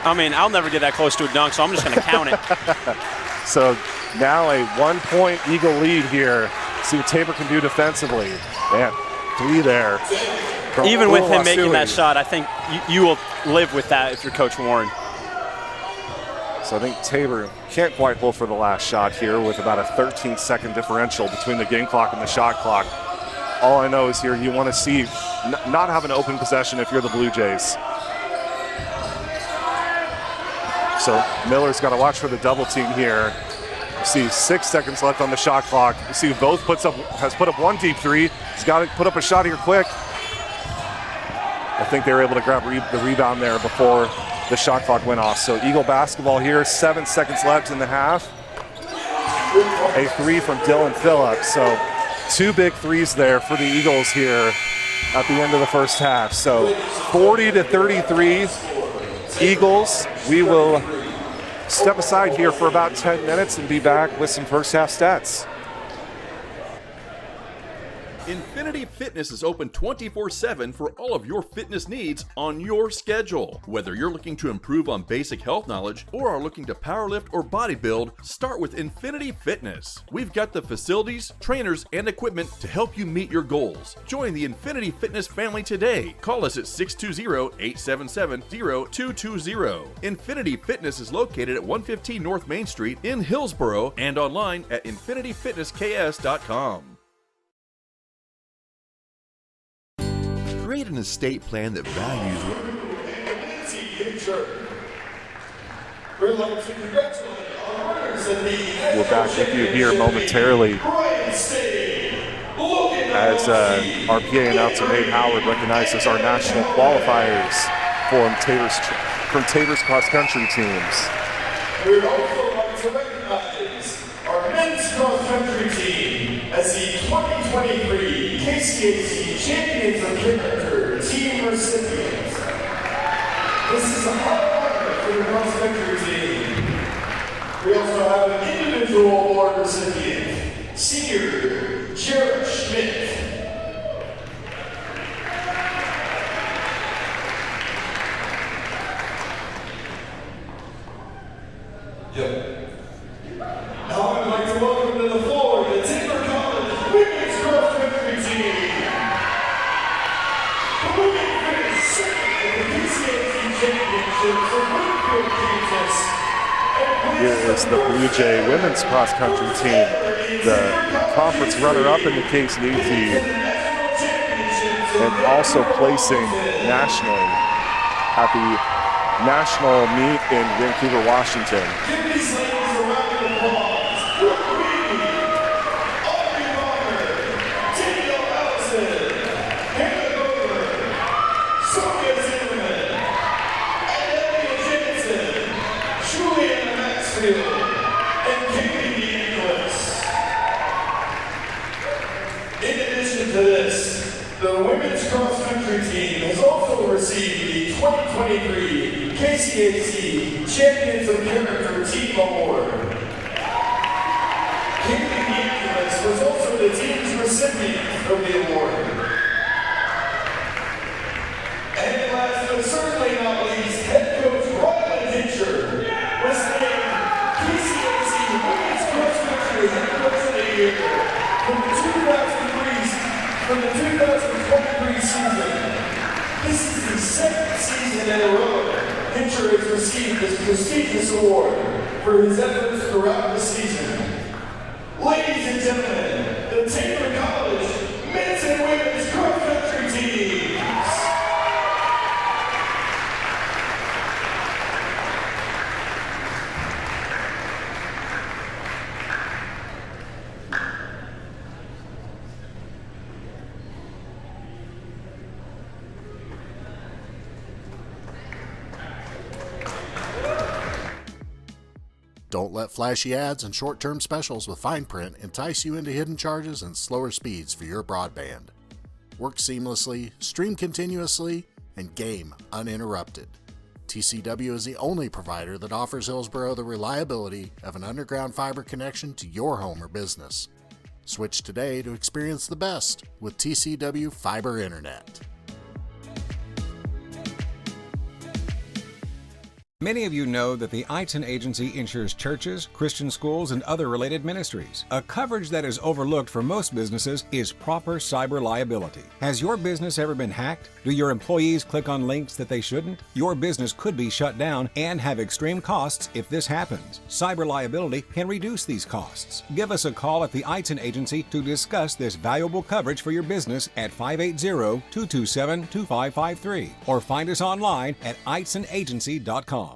I'll never get that close to a dunk, so I'm just going to count it. So now a 1-point Eagle lead here. See what Tabor can do defensively. Man, 3 there. Even with him making that shot, I think you will live with that if you're Coach Warren. So I think Tabor can't quite pull for the last shot here with about a 13-second differential between the game clock and the shot clock. All I know is here you want to see not have an open possession if you're the Blue Jays. So Miller's got to watch for the double team here. You see 6 seconds left on the shot clock. You see both has put up 1 deep 3. He's got to put up a shot here quick. I think they were able to grab the rebound there before the shot clock went off. So Eagle basketball here, 7 seconds left in the half. A 3 from Dylan Phillips. So 2 big 3s there for the Eagles here at the end of the first half. So 40-33 Eagles. We will step aside here for about 10 minutes and be back with some first half stats. Infinity Fitness is open 24/7 for all of your fitness needs on your schedule. Whether you're looking to improve on basic health knowledge or are looking to powerlift or bodybuild, start with Infinity Fitness. We've got the facilities, trainers, and equipment to help you meet your goals. Join the Infinity Fitness family today. Call us at 620-877-0220. Infinity Fitness is located at 115 North Main Street in Hillsboro and online at infinityfitnessks.com. Create an estate plan that values what We're back with you here momentarily as our PA announcer Nate Howard recognizes our national qualifiers from Tabor's cross-country teams. We'd also like to recognize our men's cross-country team as the 2023 KCAC Champions of Character Team recipients. This is a hard honor for the cross-country team. We also have an individual award recipient, Senior Jared Schmidt. Now I'd like to welcome to the floor the Tabor College women's cross-country team. The women finished second at the PCAC Championships of Winfield, Kansas. Here is the Blue Jay women's cross-country team, the conference runner-up in the KCAC, and also placing nationally at the national meet in Vancouver, Washington. Give these ladies a round of applause for Queen, Audrey Bonner, Danielle Allison, Hannah Gover, Sophia Zimmerman, Olivia Jensen, Juliana Maxfield, and Katie Nicholas. In addition to this, the women's cross-country team has also received the 2023 KCAC Champions of Character Team Award. Katie Nicholas was also the team's recipient of the award. And last but certainly not least, head coach Riley Hitcher, Wesleyan KCAC Women's Cross Country Head Coach of the Year from the 2023 season. This is the second season in a row Hitcher has received this prestigious award for his efforts throughout the season. Ladies and gentlemen, the Tabor College men's and women's cross-country teams. Don't let flashy ads and short-term specials with fine print entice you into hidden charges and slower speeds for your broadband. Work seamlessly, stream continuously, and game uninterrupted. TCW is the only provider that offers Hillsboro the reliability of an underground fiber connection to your home or business. Switch today to experience the best with TCW Fiber Internet. Many of you know that the Eitzen Agency insures churches, Christian schools, and other related ministries. A coverage that is overlooked for most businesses is proper cyber liability. Has your business ever been hacked? Do your employees click on links that they shouldn't? Your business could be shut down and have extreme costs if this happens. Cyber liability can reduce these costs. Give us a call at the Eitzen Agency to discuss this valuable coverage for your business at 580-227-2553 or find us online at eitzenagency.com.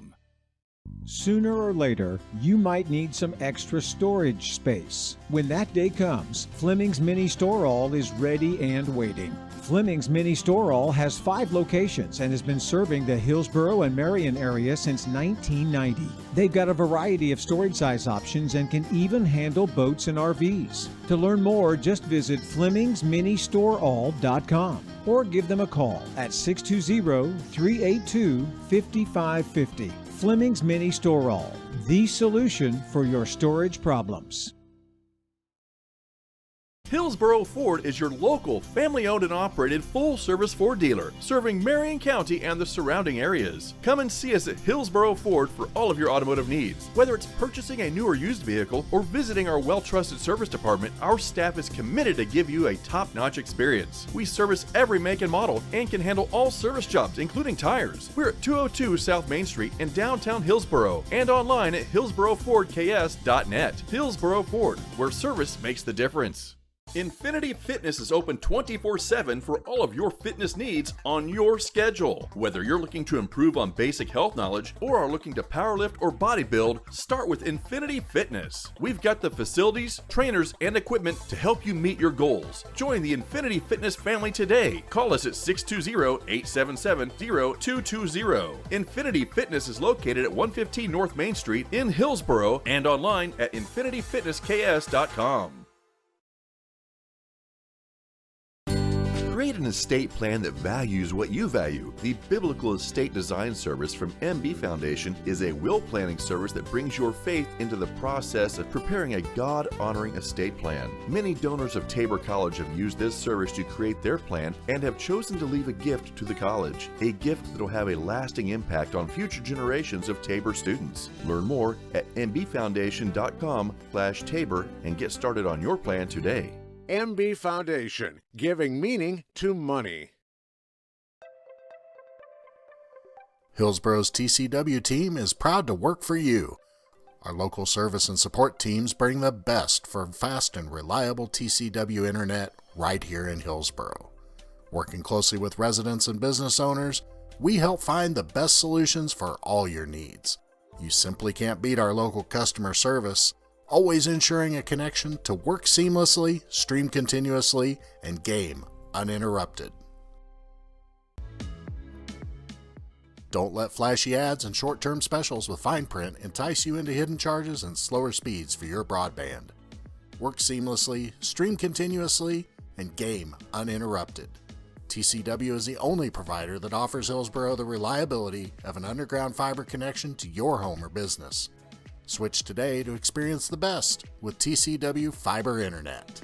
Sooner or later, you might need some extra storage space. When that day comes, Fleming's Mini Store All is ready and waiting. Fleming's Mini Store All has 5 locations and has been serving the Hillsboro and Marion area since 1990. They've got a variety of storage size options and can even handle boats and RVs. To learn more, just visit FlemingsMiniStoreAll.com or give them a call at 620-382-5550. Fleming's Mini Store All, the solution for your storage problems. Hillsboro Ford is your local, family-owned and operated full-service Ford dealer, serving Marion County and the surrounding areas. Come and see us at Hillsboro Ford for all of your automotive needs. Whether it's purchasing a new or used vehicle or visiting our well-trusted service department, our staff is committed to give you a top-notch experience. We service every make and model and can handle all service jobs, including tires. We're at 202 South Main Street in downtown Hillsboro and online at hillsborofordks.net. Hillsboro Ford, where service makes the difference. Infinity Fitness is open 24/7 for all of your fitness needs on your schedule. Whether you're looking to improve on basic health knowledge or are looking to powerlift or bodybuild, start with Infinity Fitness. We've got the facilities, trainers, and equipment to help you meet your goals. Join the Infinity Fitness family today. Call us at 620-877-0220. Infinity Fitness is located at 115 North Main Street in Hillsboro and online at infinityfitnessks.com. Create an estate plan that values what you value. The Biblical Estate Design Service from MB Foundation is a will planning service that brings your faith into the process of preparing a God-honoring estate plan. Many donors of Tabor College have used this service to create their plan and have chosen to leave a gift to the college, a gift that will have a lasting impact on future generations of Tabor students. Learn more at mbfoundation.com/Tabor and get started on your plan today. MB Foundation, giving meaning to money. Hillsboro's TCW team is proud to work for you. Our local service and support teams bring the best for fast and reliable TCW internet right here in Hillsboro. Working closely with residents and business owners, we help find the best solutions for all your needs. You simply can't beat our local customer service, always ensuring a connection to work seamlessly, stream continuously, and game uninterrupted. Don't let flashy ads and short-term specials with fine print entice you into hidden charges and slower speeds for your broadband. Work seamlessly, stream continuously, and game uninterrupted. TCW is the only provider that offers Hillsboro the reliability of an underground fiber connection to your home or business. Switch today to experience the best with TCW Fiber Internet.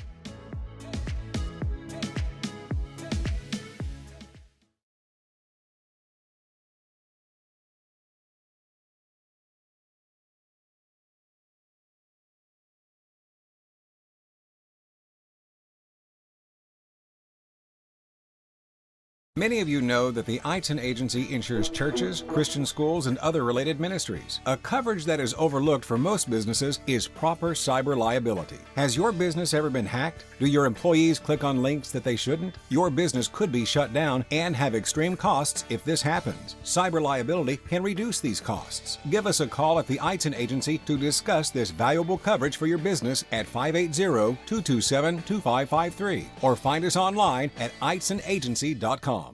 Many of you know that the Eitzen Agency insures churches, Christian schools, and other related ministries. A coverage that is overlooked for most businesses is proper cyber liability. Has your business ever been hacked? Do your employees click on links that they shouldn't? Your business could be shut down and have extreme costs if this happens. Cyber liability can reduce these costs. Give us a call at the Eitzen Agency to discuss this valuable coverage for your business at 580-227-2553 or find us online at eitzenagency.com.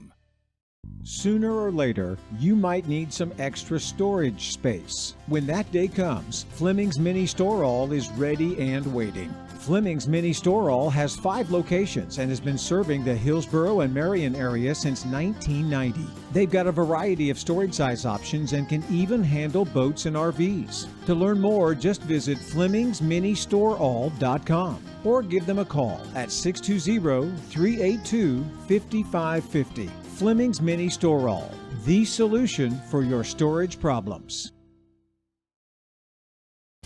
Sooner or later, you might need some extra storage space. When that day comes, Fleming's Mini Store All is ready and waiting. Fleming's Mini Store All has 5 locations and has been serving the Hillsboro and Marion area since 1990. They've got a variety of storage size options and can even handle boats and RVs. To learn more, just visit FlemingsMiniStoreAll.com or give them a call at 620-382-5550. Fleming's Mini Store All, the solution for your storage problems.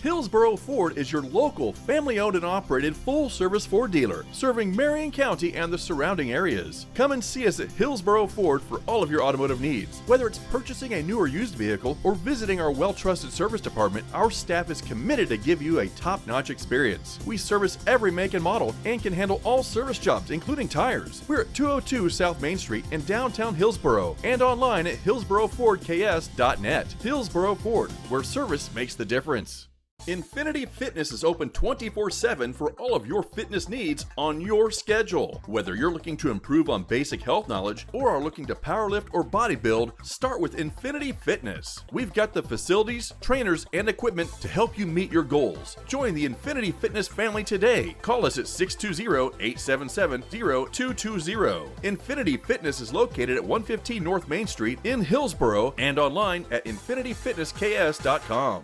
Hillsboro Ford is your local, family-owned and operated full-service Ford dealer, serving Marion County and the surrounding areas. Come and see us at Hillsboro Ford for all of your automotive needs. Whether it's purchasing a new or used vehicle or visiting our well-trusted service department, our staff is committed to give you a top-notch experience. We service every make and model and can handle all service jobs, including tires. We're at 202 South Main Street in downtown Hillsboro and online at hillsborofordks.net. Hillsboro Ford, where service makes the difference. Infinity Fitness is open 24/7 for all of your fitness needs on your schedule. Whether you're looking to improve on basic health knowledge or are looking to powerlift or bodybuild, start with Infinity Fitness. We've got the facilities, trainers, and equipment to help you meet your goals. Join the Infinity Fitness family today. Call us at 620-877-0220. Infinity Fitness is located at 115 North Main Street in Hillsboro and online at infinityfitnessks.com.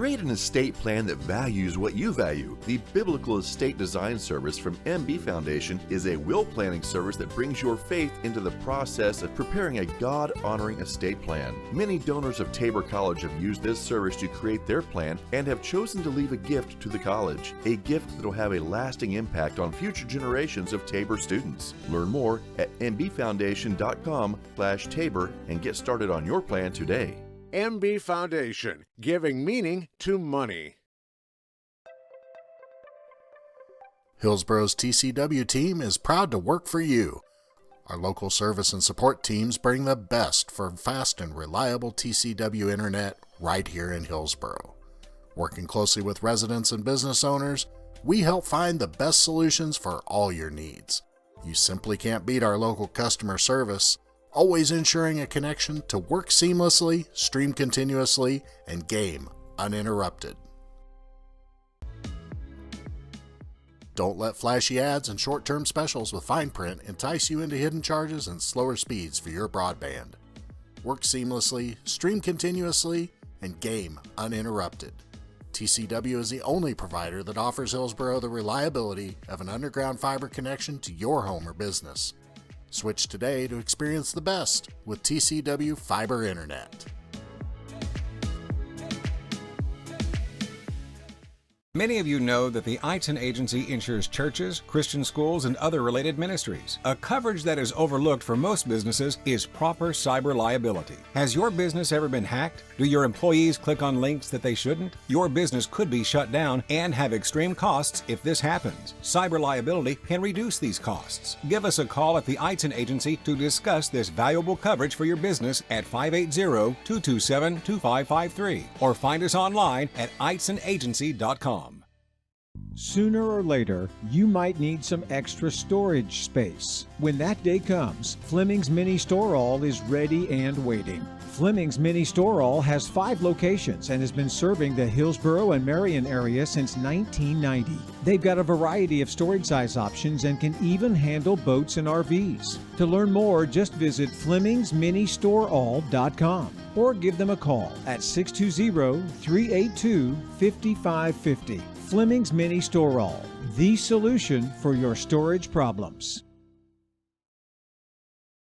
Create an estate plan that values what you value. The Biblical Estate Design Service from MB Foundation is a will planning service that brings your faith into the process of preparing a God-honoring estate plan. Many donors of Tabor College have used this service to create their plan and have chosen to leave a gift to the college, a gift that will have a lasting impact on future generations of Tabor students. Learn more at mbfoundation.com/Tabor and get started on your plan today. MB Foundation, giving meaning to money. Hillsboro's TCW team is proud to work for you. Our local service and support teams bring the best for fast and reliable TCW internet right here in Hillsboro. Working closely with residents and business owners, we help find the best solutions for all your needs. You simply can't beat our local customer service, always ensuring a connection to work seamlessly, stream continuously, and game uninterrupted. Don't let flashy ads and short-term specials with fine print entice you into hidden charges and slower speeds for your broadband. Work seamlessly, stream continuously, and game uninterrupted. TCW is the only provider that offers Hillsboro the reliability of an underground fiber connection to your home or business. Switch today to experience the best with TCW Fiber Internet. Many of you know that the Eitzen Agency insures churches, Christian schools, and other related ministries. A coverage that is overlooked for most businesses is proper cyber liability. Has your business ever been hacked? Do your employees click on links that they shouldn't? Your business could be shut down and have extreme costs if this happens. Cyber liability can reduce these costs. Give us a call at the Eitzen Agency to discuss this valuable coverage for your business at 580-227-2553 or find us online at eitzenagency.com. Sooner or later, you might need some extra storage space. When that day comes, Fleming's Mini Store All is ready and waiting. Fleming's Mini Store All has 5 locations and has been serving the Hillsboro and Marion area since 1990. They've got a variety of storage size options and can even handle boats and RVs. To learn more, just visit FlemingsMiniStoreAll.com or give them a call at 620-382-5550. Fleming's Mini Store All, the solution for your storage problems.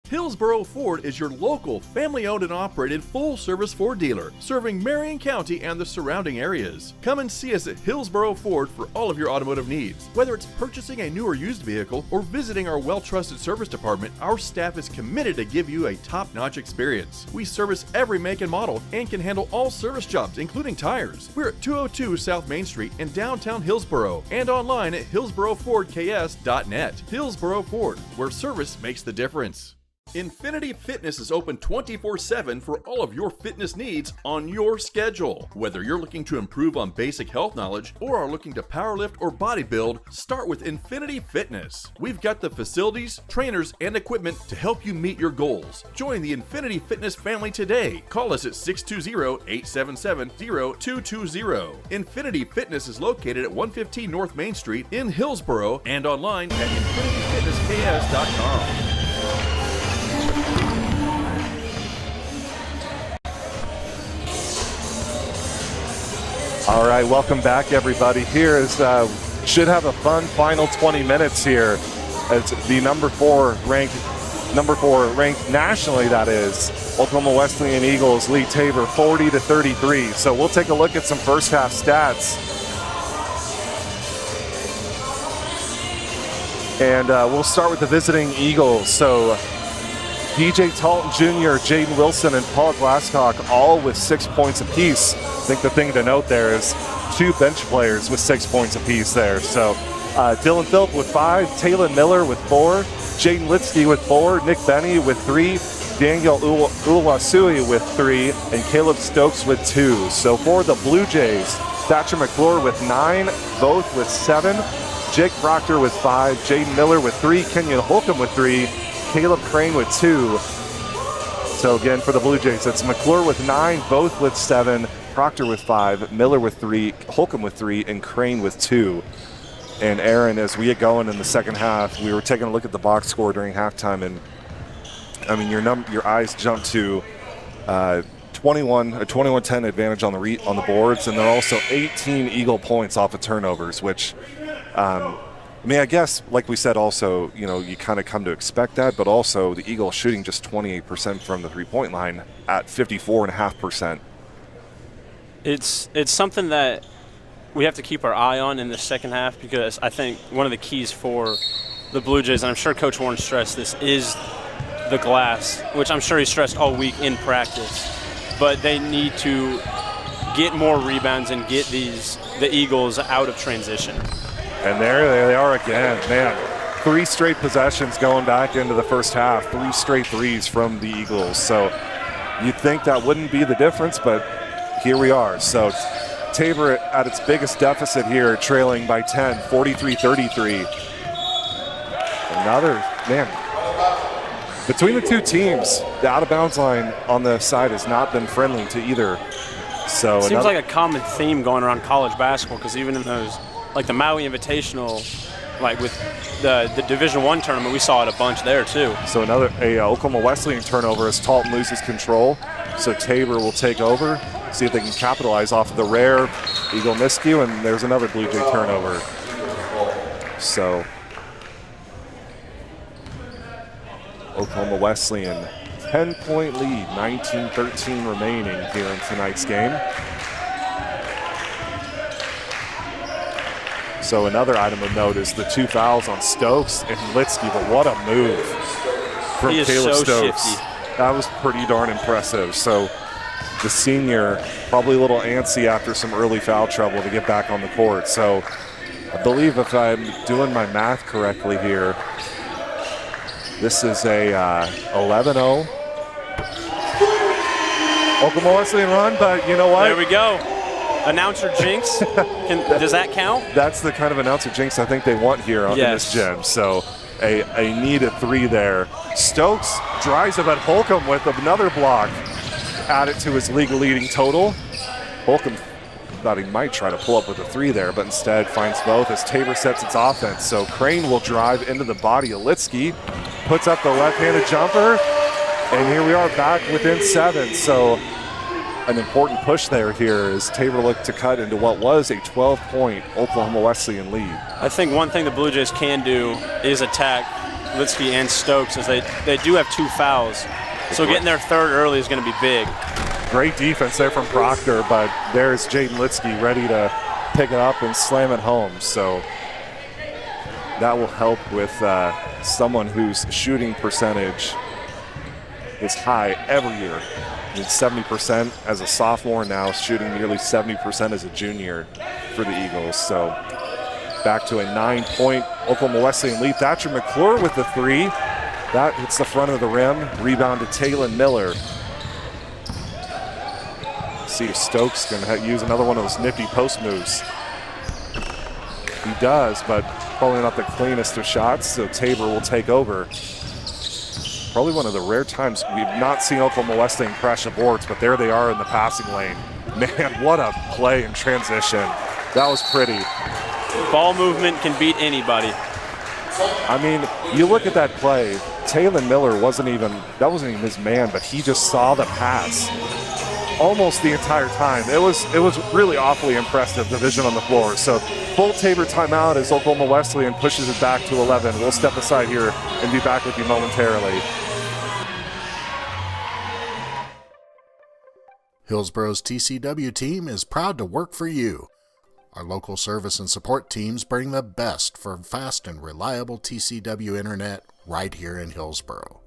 Hillsboro Ford is your local, family-owned and operated full-service Ford dealer, serving Marion County and the surrounding areas. Come and see us at Hillsboro Ford for all of your automotive needs. Whether it's purchasing a new or used vehicle or visiting our well-trusted service department, our staff is committed to give you a top-notch experience. We service every make and model and can handle all service jobs, including tires. We're at 202 South Main Street in downtown Hillsboro and online at hillsborofordks.net. Hillsboro Ford, where service makes the difference. Infinity Fitness is open 24/7 for all of your fitness needs on your schedule. Whether you're looking to improve on basic health knowledge or are looking to powerlift or bodybuild, start with Infinity Fitness. We've got the facilities, trainers, and equipment to help you meet your goals. Join the Infinity Fitness family today. Call us at 620-877-0220. Infinity Fitness is located at 115 North Main Street in Hillsboro and online at infinityfitnessks.com. All right, welcome back, everybody. Here is should have a fun final 20 minutes here as the number four ranked nationally, that is, Oklahoma Wesleyan Eagles lead Tabor 40-33. So we'll take a look at some first half stats. And we'll start with the visiting Eagles. So DJ Talton Jr., Jaden Wilson, and Paul Glasscock all with 6 points apiece. I think the thing to note there is 2 bench players with 6 points apiece there. So Dylan Phillip with 5, Taylor Miller with 4, Jaden Litsky with 4, Nick Benny with 3, Daniel Uwasui with 3, and Caleb Stokes with 2. So for the Blue Jays, Thatcher McClure with 9, both with 7, Jake Proctor with 5, Jaden Miller with 3, Kenyon Holcomb with 3, Caleb Crane with 2. So again, for the Blue Jays, it's McClure with 9, both with 7, Proctor with 5, Miller with 3, Holcomb with 3, and Crane with 2. And Aaron, as we get going in the second half, we were taking a look at the box score during halftime, and I mean, your eyes jump to 21-10 advantage on the boards, and then also 18 Eagle points off of turnovers, which, I guess, like we said, also, you kind of come to expect that, but also the Eagles shooting just 28% from the three-point line at 54.5%. It's something that we have to keep our eye on in the second half, because I think one of the keys for the Blue Jays, and I'm sure Coach Warren stressed this, is the glass, which I'm sure he stressed all week in practice. But they need to get more rebounds and get the Eagles out of transition. And there they are again. Man, 3 straight possessions going back into the first half, 3 straight threes from the Eagles. So you'd think that wouldn't be the difference, but here we are. So Tabor at its biggest deficit here, trailing by 10, 43-33. Another, man, between the two teams, the out-of-bounds line on the side has not been friendly to either. So seems like a common theme going around college basketball, because even in those, like the Maui Invitational, like with the Division I tournament, we saw it a bunch there too. So another Oklahoma Wesleyan turnover as Talton loses control. So Tabor will take over, see if they can capitalize off of the rare Eagle miscue, and there's another Blue Jay turnover. So Oklahoma Wesleyan, 10-point lead, 19-13 remaining here in tonight's game. So another item of note is the 2 fouls on Stokes and Litsky, but what a move from Caleb Stokes. Shifty. That was pretty darn impressive. So the senior probably a little antsy after some early foul trouble to get back on the court. So I believe, if I'm doing my math correctly here, this is a 11-0 Oklahoma Wesleyan run, but you know what? There we go. Announcer jinx. Does that count? That's the kind of announcer jinx I think they want here in this gym. So a needed 3 there. Stokes drives it at Holcomb with another block, added to his league-leading total. Holcomb thought he might try to pull up with a 3 there, but instead finds both as Tabor sets its offense. So Crane will drive into the body of Litsky, puts up the left-handed jumper, and here we are back within 7. So an important push here as Tabor looked to cut into what was a 12-point Oklahoma Wesleyan lead. I think one thing the Blue Jays can do is attack Litsky and Stokes, as they do have 2 fouls. So getting their third early is going to be big. Great defense there from Proctor, but there's Jaden Litsky ready to pick it up and slam it home. So that will help with someone whose shooting percentage is high every year. It's 70% as a sophomore, now shooting nearly 70% as a junior for the Eagles. So back to a 9-point Oklahoma Wesleyan lead. Thatcher McClure with the 3. That hits the front of the rim. Rebound to Talon Miller. See if Stokes can use another one of those nifty post moves. He does, but probably not the cleanest of shots, so Tabor will take over. Probably one of the rare times we've not seen Oklahoma Wesleyan crash the boards, but there they are in the passing lane. Man, what a play in transition. That was pretty. Ball movement can beat anybody. I mean, you look at that play, Talon Miller wasn't even his man, but he just saw the pass almost the entire time. It was really awfully impressive, the vision on the floor. So full Tabor timeout as Oklahoma Wesleyan pushes it back to 11. We'll step aside here and be back with you momentarily. Hillsboro's TCW team is proud to work for you. Our local service and support teams bring the best for fast and reliable TCW internet right here in Hillsboro.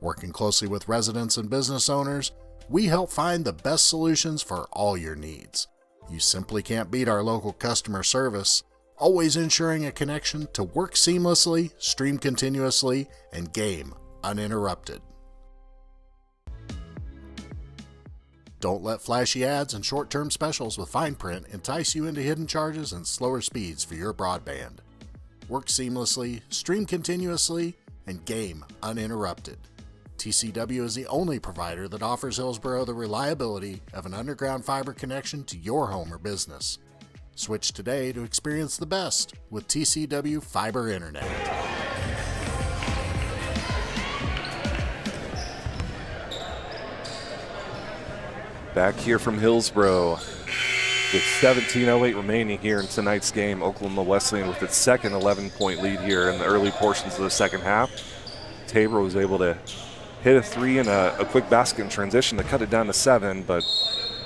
Working closely with residents and business owners, we help find the best solutions for all your needs. You simply can't beat our local customer service, always ensuring a connection to work seamlessly, stream continuously, and game uninterrupted. Don't let flashy ads and short-term specials with fine print entice you into hidden charges and slower speeds for your broadband. Work seamlessly, stream continuously, and game uninterrupted. TCW is the only provider that offers Hillsboro the reliability of an underground fiber connection to your home or business. Switch today to experience the best with TCW Fiber Internet. Back here from Hillsboro with 17:08 remaining here in tonight's game. Oklahoma Wesleyan with its second 11-point lead here in the early portions of the second half. Tabor was able to hit a three and a quick basket in transition to cut it down to 7, but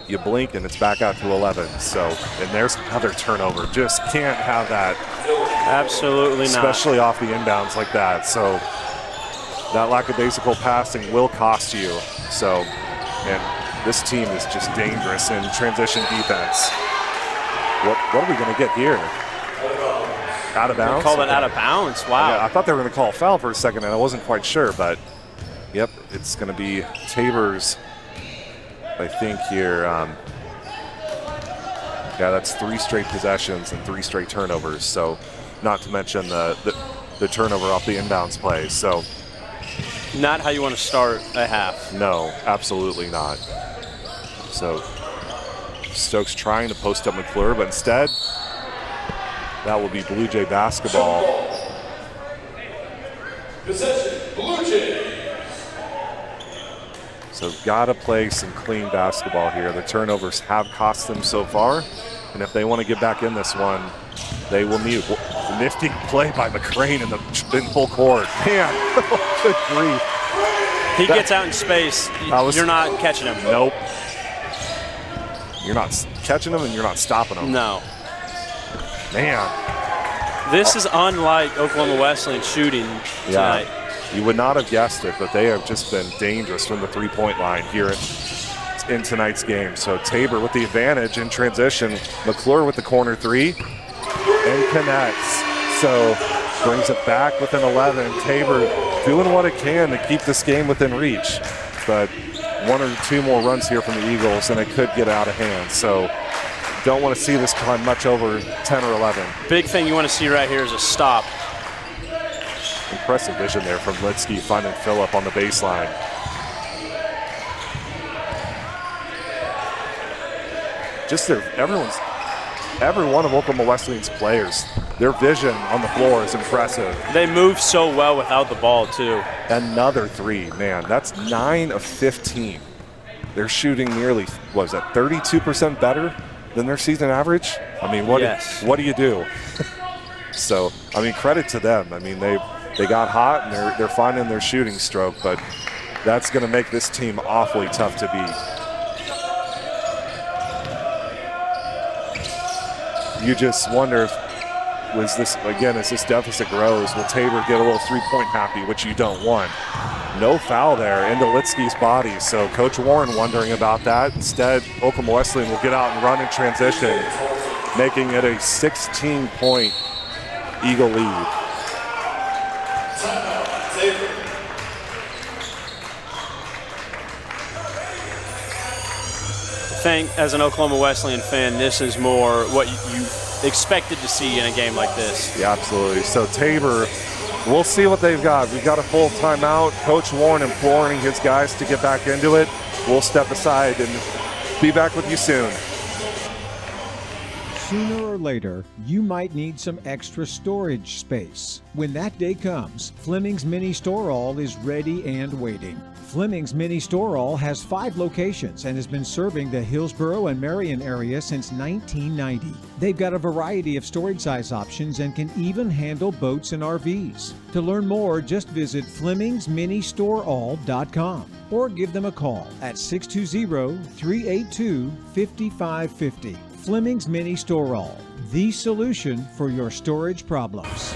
you blink and it's back out to 11. So, and there's another turnover. Just can't have that. Absolutely not. Especially off the inbounds like that. So that lackadaisical passing will cost you. So, and this team is just dangerous in transition defense. What are we going to get here? Out of bounds? Call it out of bounds. Wow. Yeah, I thought they were going to call a foul for a second, and I wasn't quite sure, but yep, it's going to be Tabor's, I think, here. Yeah, that's 3 straight possessions and 3 straight turnovers. So, not to mention the turnover off the inbounds play. So, not how you want to start a half. No, absolutely not. So, Stokes trying to post up McClure, but instead, that will be Blue Jay basketball. Possession, Blue Jays. So gotta play some clean basketball here. The turnovers have cost them so far, and if they want to get back in this one, they will need nifty play by McCrane in full court. Man, good grief. He gets out in space. You're not catching him. Nope. You're not catching him, and you're not stopping him. No. Man. This is unlike Oklahoma Wesleyan shooting tonight. You would not have guessed it, but they have just been dangerous from the three-point line here in tonight's game. So Tabor with the advantage in transition. McClure with the corner 3 and connects. So brings it back within 11. Tabor doing what it can to keep this game within reach. But 1 or 2 more runs here from the Eagles, and it could get out of hand. So don't want to see this climb much over 10 or 11. Big thing you want to see right here is a stop. Impressive vision there from Litsky finding Phillip on the baseline. Just every one of Oklahoma Wesleyan's players, their vision on the floor is impressive. They move so well without the ball too. Another 3, man, that's 9 of 15. They're shooting nearly, what is that, 32% better than their season average? I mean, what do you do? So, I mean, credit to them. I mean, they got hot and they're finding their shooting stroke, but that's going to make this team awfully tough to beat. You just wonder if, as this deficit grows, will Tabor get a little 3-point happy, which you don't want. No foul there into Litsky's body, so Coach Warren wondering about that. Instead, Oklahoma Wesleyan will get out and run in transition, making it a 16-point Eagle lead. I think as an Oklahoma Wesleyan fan, this is more what you expected to see in a game like this. Yeah, absolutely. So Tabor, we'll see what they've got. We've got a full timeout. Coach Warren imploring his guys to get back into it. We'll step aside and be back with you soon. Sooner or later, you might need some extra storage space. When that day comes, Fleming's Mini Store All is ready and waiting. Fleming's Mini Store All has 5 locations and has been serving the Hillsboro and Marion area since 1990. They've got a variety of storage size options and can even handle boats and RVs. To learn more, just visit FlemingsMiniStoreAll.com or give them a call at 620-382-5550. Fleming's Mini Store All, the solution for your storage problems.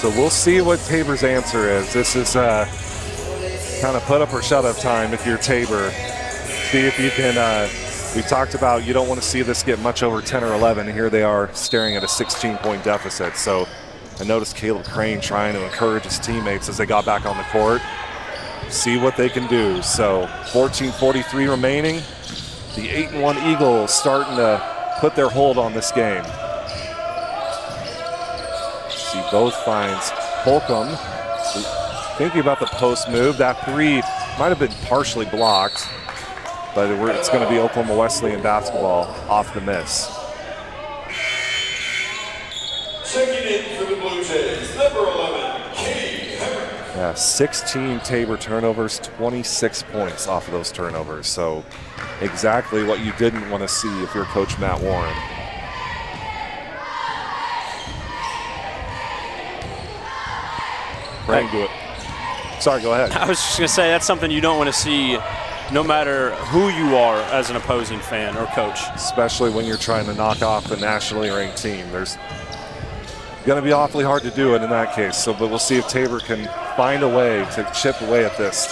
So we'll see what Tabor's answer is. This is kind of put up or shut up time if you're Tabor. See if you can, we talked about you don't want to see this get much over 10 or 11. And here they are staring at a 16-point deficit. So I noticed Caleb Crane trying to encourage his teammates as they got back on the court. See what they can do. So 14:43 remaining. The 8-1 Eagles starting to put their hold on this game. See, both finds Holcomb. Thinking about the post move, that three might have been partially blocked, but it's going to be Oklahoma Wesleyan basketball off the miss. Checking in for the Blue Jays, number 11, Katie Hemmer. Yeah, 16 Tabor turnovers, 26 points off of those turnovers. So exactly what you didn't want to see if you're Coach Matt Warren. Right. Do it. Sorry, go ahead. I was just going to say that's something you don't want to see no matter who you are as an opposing fan or coach. Especially when you're trying to knock off a nationally ranked team. There's going to be awfully hard to do it in that case. So, but we'll see if Tabor can find a way to chip away at this.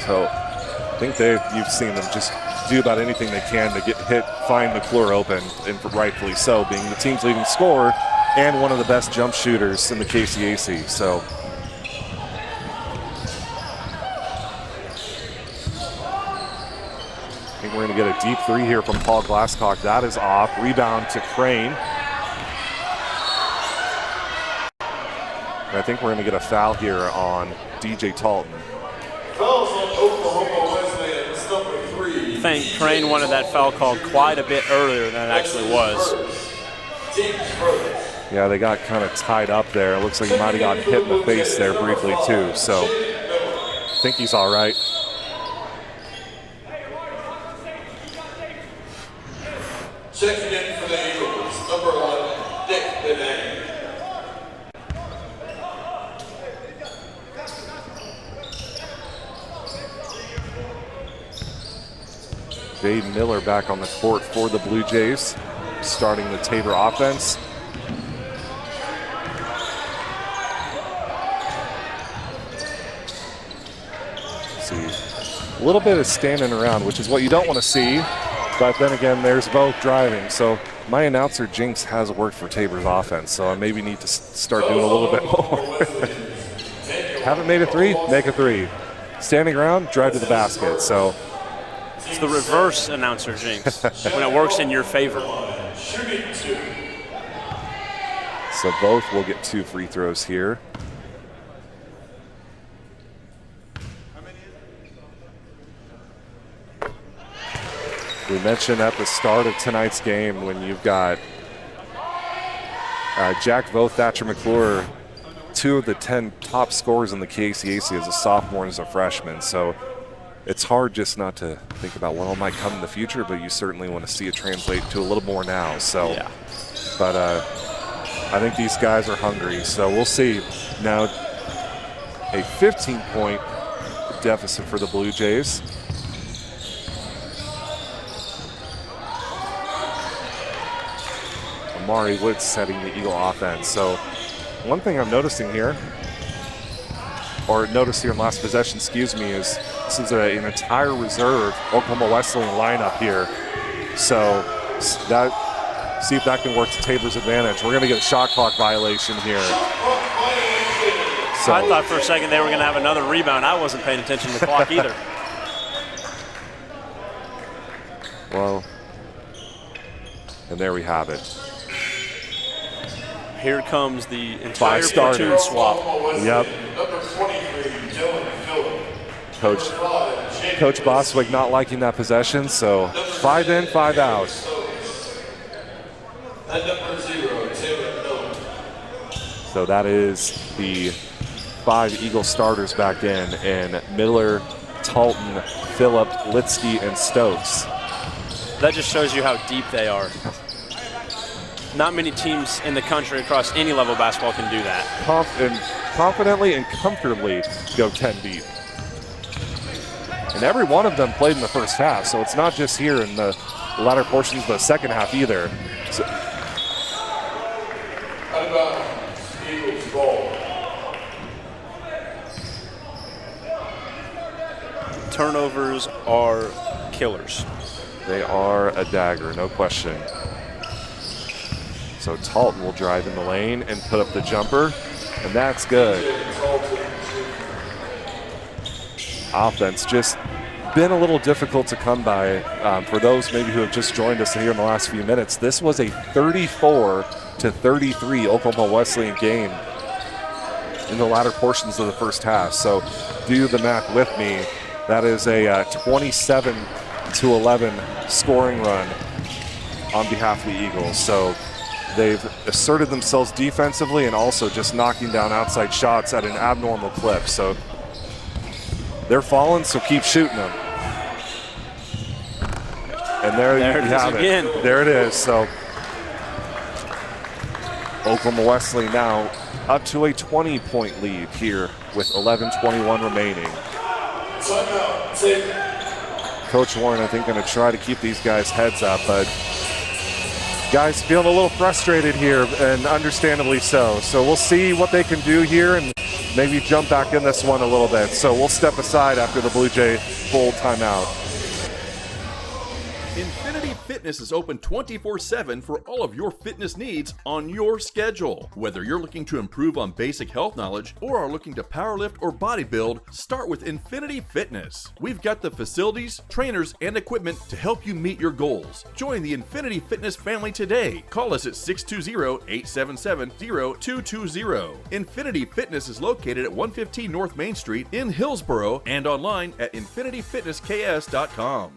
So I think you've seen them just do about anything they can to find McClure open, and rightfully so, being the team's leading scorer and one of the best jump shooters in the KCAC. So I think we're going to get a deep three here from Paul Glasscock. That is off. Rebound to Crane. And I think we're going to get a foul here on DJ Talton. Fouls on Oklahoma Wesleyan, it's number 3. I think Crane wanted that foul called quite a bit earlier than it actually was. Yeah, they got kind of tied up there. It looks like he might have gotten hit in the face there briefly too. So I think he's all right. Checking in for the Eagles, number 11, Dick Benay. Jade Miller back on the court for the Blue Jays, starting the Tabor offense. See, a little bit of standing around, which is what you don't want to see. But then again, there's both driving. So my announcer jinx has worked for Tabor's offense, so I maybe need to start doing a little bit more. Haven't made a three? Make a three. Standing around, drive to the basket. So it's the reverse announcer jinx when it works in your favor. So both will get 2 free throws here. We mentioned at the start of tonight's game when you've got Jack Voth, Thatcher McClure, 2 of the 10 top scorers in the KCAC as a sophomore and as a freshman. So it's hard just not to think about what all might come in the future, but you certainly want to see it translate to a little more now. So, yeah. But I think these guys are hungry. So we'll see. Now a 15-point deficit for the Blue Jays. Amari Woods setting the Eagle offense. So one thing I'm noticing here, or noticed here in last possession, excuse me, is this is an entire reserve Oklahoma Wesleyan lineup here. So that, see if that can work to Tabor's advantage. We're going to get a shot clock violation here. So I thought for a second they were going to have another rebound. I wasn't paying attention to the clock either. Well, and there we have it. Here comes the entire platoon swap. Yep. Coach Boswick not liking that possession, so 5 in, 5 out. So that is the 5 Eagle starters back in, and Miller, Talton, Phillip, Litsky, and Stokes. That just shows you how deep they are. Not many teams in the country across any level of basketball can do that. Confidently and comfortably go 10 deep. And every one of them played in the first half, so it's not just here in the latter portions of the second half either. So, Eagles ball. Turnovers are killers. they are a dagger, no question. So Talton will drive in the lane and put up the jumper, and that's good. Offense just been a little difficult to come by. For those maybe who have just joined us here in the last few minutes, this was a 34-33 Oklahoma Wesleyan game in the latter portions of the first half. So do the math with me. That is a 27-11 scoring run on behalf of the Eagles. So they've asserted themselves defensively and also just knocking down outside shots at an abnormal clip. So they're falling, so keep shooting them. And there you have it. Again. There it is. So Oklahoma Wesleyan now up to a 20-point lead here with 11:21 remaining. Coach Warren, I think, going to try to keep these guys' heads up, but guys feeling a little frustrated here, and understandably so. So we'll see what they can do here and maybe jump back in this one a little bit. So we'll step aside after the Blue Jay full timeout. Infinity Fitness is open 24/7 for all of your fitness needs on your schedule. Whether you're looking to improve on basic health knowledge or are looking to powerlift or bodybuild, start with Infinity Fitness. We've got the facilities, trainers, and equipment to help you meet your goals. Join the Infinity Fitness family today. Call us at 620-877-0220. Infinity Fitness is located at 115 North Main Street in Hillsboro and online at infinityfitnessks.com.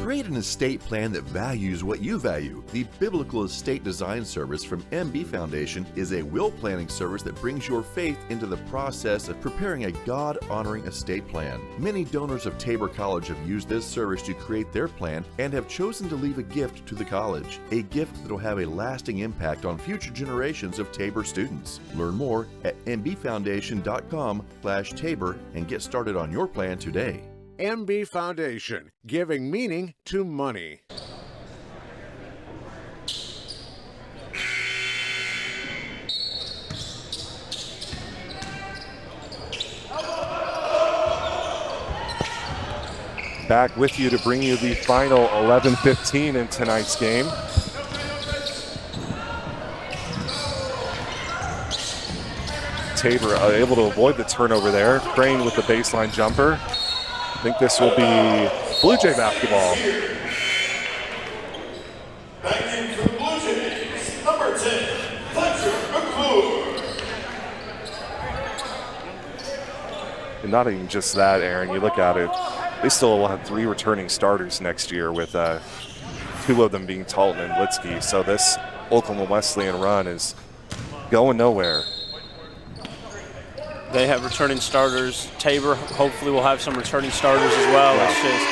Create an estate plan that values what you value. The Biblical Estate Design Service from MB Foundation is a will planning service that brings your faith into the process of preparing a God-honoring estate plan. Many donors of Tabor College have used this service to create their plan and have chosen to leave a gift to the college, a gift that will have a lasting impact on future generations of Tabor students. Learn more at mbfoundation.com/Tabor and get started on your plan today. MB Foundation, giving meaning to money. Back with you to bring you the final 11:15 in tonight's game. Tabor able to avoid the turnover there. Crane with the baseline jumper. I think this will be Blue Jay basketball. Back in for the Blue Jays, number 10, Fletcher McClure. And not even just that, Aaron. You look at it, they still will have 3 returning starters next year, with 2 of them being Talton and Litsky. So this Oklahoma Wesleyan run is going nowhere. They have returning starters. Tabor hopefully will have some returning starters as well. Yeah. It's just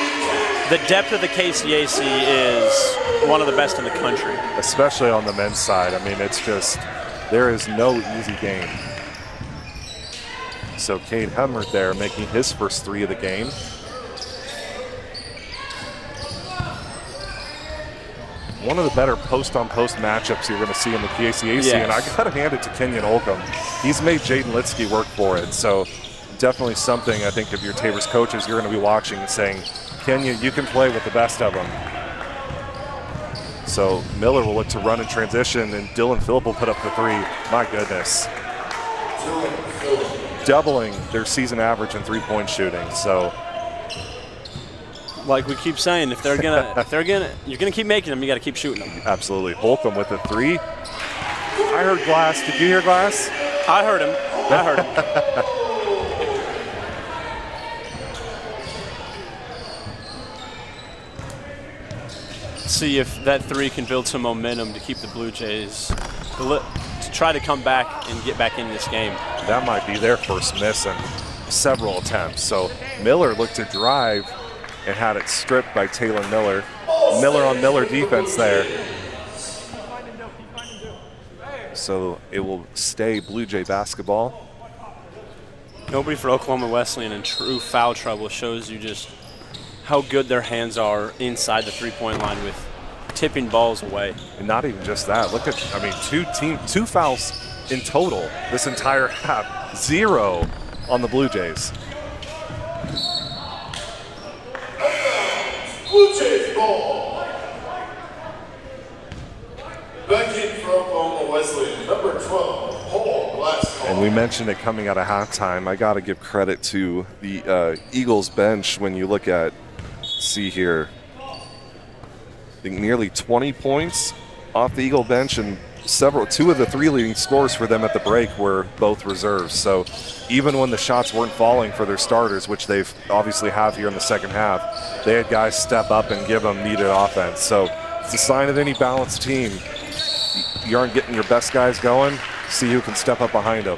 the depth of the KCAC is one of the best in the country. Especially on the men's side. I mean, it's just, there is no easy game. So Cade Hemmer there making his first 3 of the game. One of the better post-on-post matchups you're going to see in the KCAC, yes. And I got to hand it to Kenyon Olcomb. He's made Jaden Litsky work for it, so definitely something I think if you're Tabor's coaches, you're going to be watching and saying, Kenyon, you can play with the best of them. So Miller will look to run in transition, and Dylan Phillip will put up the 3. My goodness. Doubling their season average in three-point shooting, so. Like we keep saying, if you're gonna keep making them, you got to keep shooting them. Absolutely. Holcomb with a 3. I heard Glass. Did you hear Glass? I heard him. See if that 3 can build some momentum to keep the Blue Jays to try to come back and get back in this game. That might be their first miss in several attempts. So Miller looked to drive and had it stripped by Taylor Miller. Miller on Miller defense there. So it will stay Blue Jay basketball. Nobody for Oklahoma Wesleyan in true foul trouble. Shows you just how good their hands are inside the three-point line with tipping balls away. And not even just that. Look at, I mean, 2 fouls in total this entire half. 0 on the Blue Jays. Blue Jays ball. Back in for Oklahoma Wesleyan, number 12, Paul Glasgow. And we mentioned it coming out of halftime. I got to give credit to the Eagles bench when you look at, see here, I think nearly 20 points off the Eagle bench, and two of the three leading scorers for them at the break were both reserves. So even when the shots weren't falling for their starters, which they've obviously have here in the second half, they had guys step up and give them needed offense. So it's a sign of any balanced team. You aren't getting your best guys going, see who can step up behind them.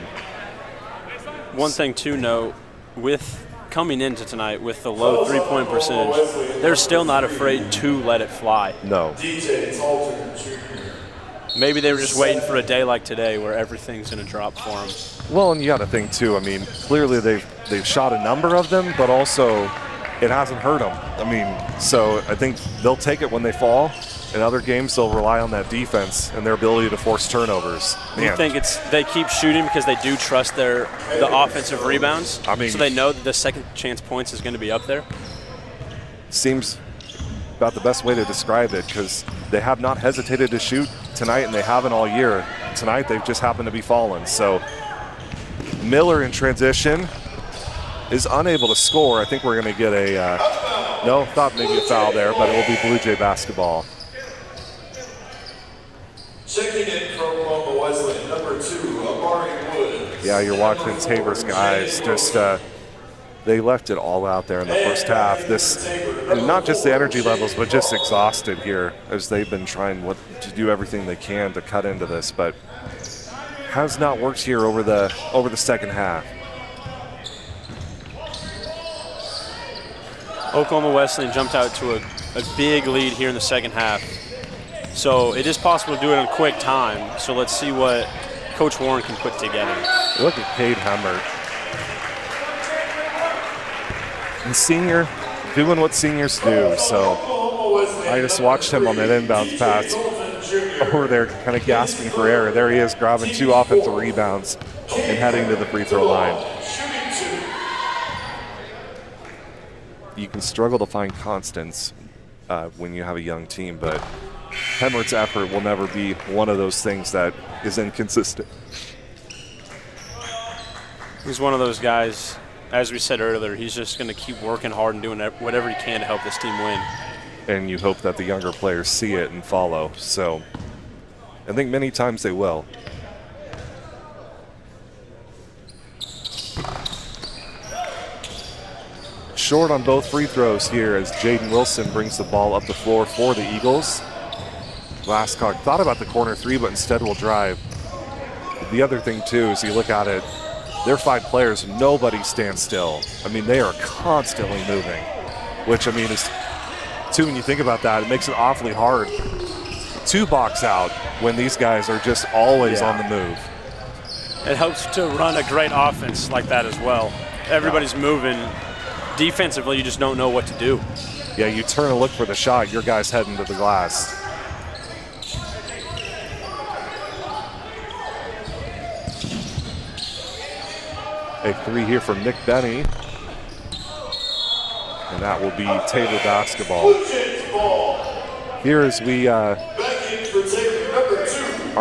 One thing to note, with coming into tonight with the low three-point percentage, they're still not afraid to let it fly. No. Maybe they were just waiting for a day like today where everything's going to drop for them. Well, and you got to think too. I mean, clearly they've shot a number of them, but also it hasn't hurt them. I mean, so I think they'll take it when they fall. In other games, they'll rely on that defense and their ability to force turnovers. Man. You think they keep shooting because they do trust the offensive rebounds? I mean, so they know that the second chance points is going to be up there? Seems about the best way to describe it, because they have not hesitated to shoot tonight, and they haven't all year. Tonight, they've just happened to be falling. So Miller in transition is unable to score. I think we're going to get thought maybe a foul there, but it will be Blue Jay basketball. Checking in from Wesleyan, number 2, Amari Woods. Yeah, you're watching Tabor's guys just they left it all out there in the first half. And not just the energy levels, but just exhausted here as they've been trying to do everything they can to cut into this, but has not worked here over the second half. Oklahoma Wesleyan jumped out to a big lead here in the second half. So it is possible to do it in a quick time. So let's see what Coach Warren can put together. Look at Cade Hemmert. And senior doing what seniors do. So I just watched him on that inbound pass over there, kind of gasping for air. There he is, grabbing 2 offensive rebounds and heading to the free throw line. You can struggle to find constants when you have a young team, but Hemmert's effort will never be one of those things that is inconsistent. He's one of those guys, as we said earlier, he's just going to keep working hard and doing whatever he can to help this team win. And you hope that the younger players see it and follow. So I think many times they will. Short on both free throws here as Jaden Wilson brings the ball up the floor for the Eagles. Glasscock thought about the corner 3, but instead will drive. The other thing, too, is you look at it, their 5 players, nobody stands still. I mean, they are constantly moving, which, I mean, is, too, when you think about that, it makes it awfully hard to box out when these guys are just always on the move. It helps to run a great offense like that as well. Everybody's moving. Defensively, you just don't know what to do. Yeah, you turn and look for the shot, your guy's heading to the glass. A 3 here from Nick Benny. And that will be Tabor basketball. Here as we are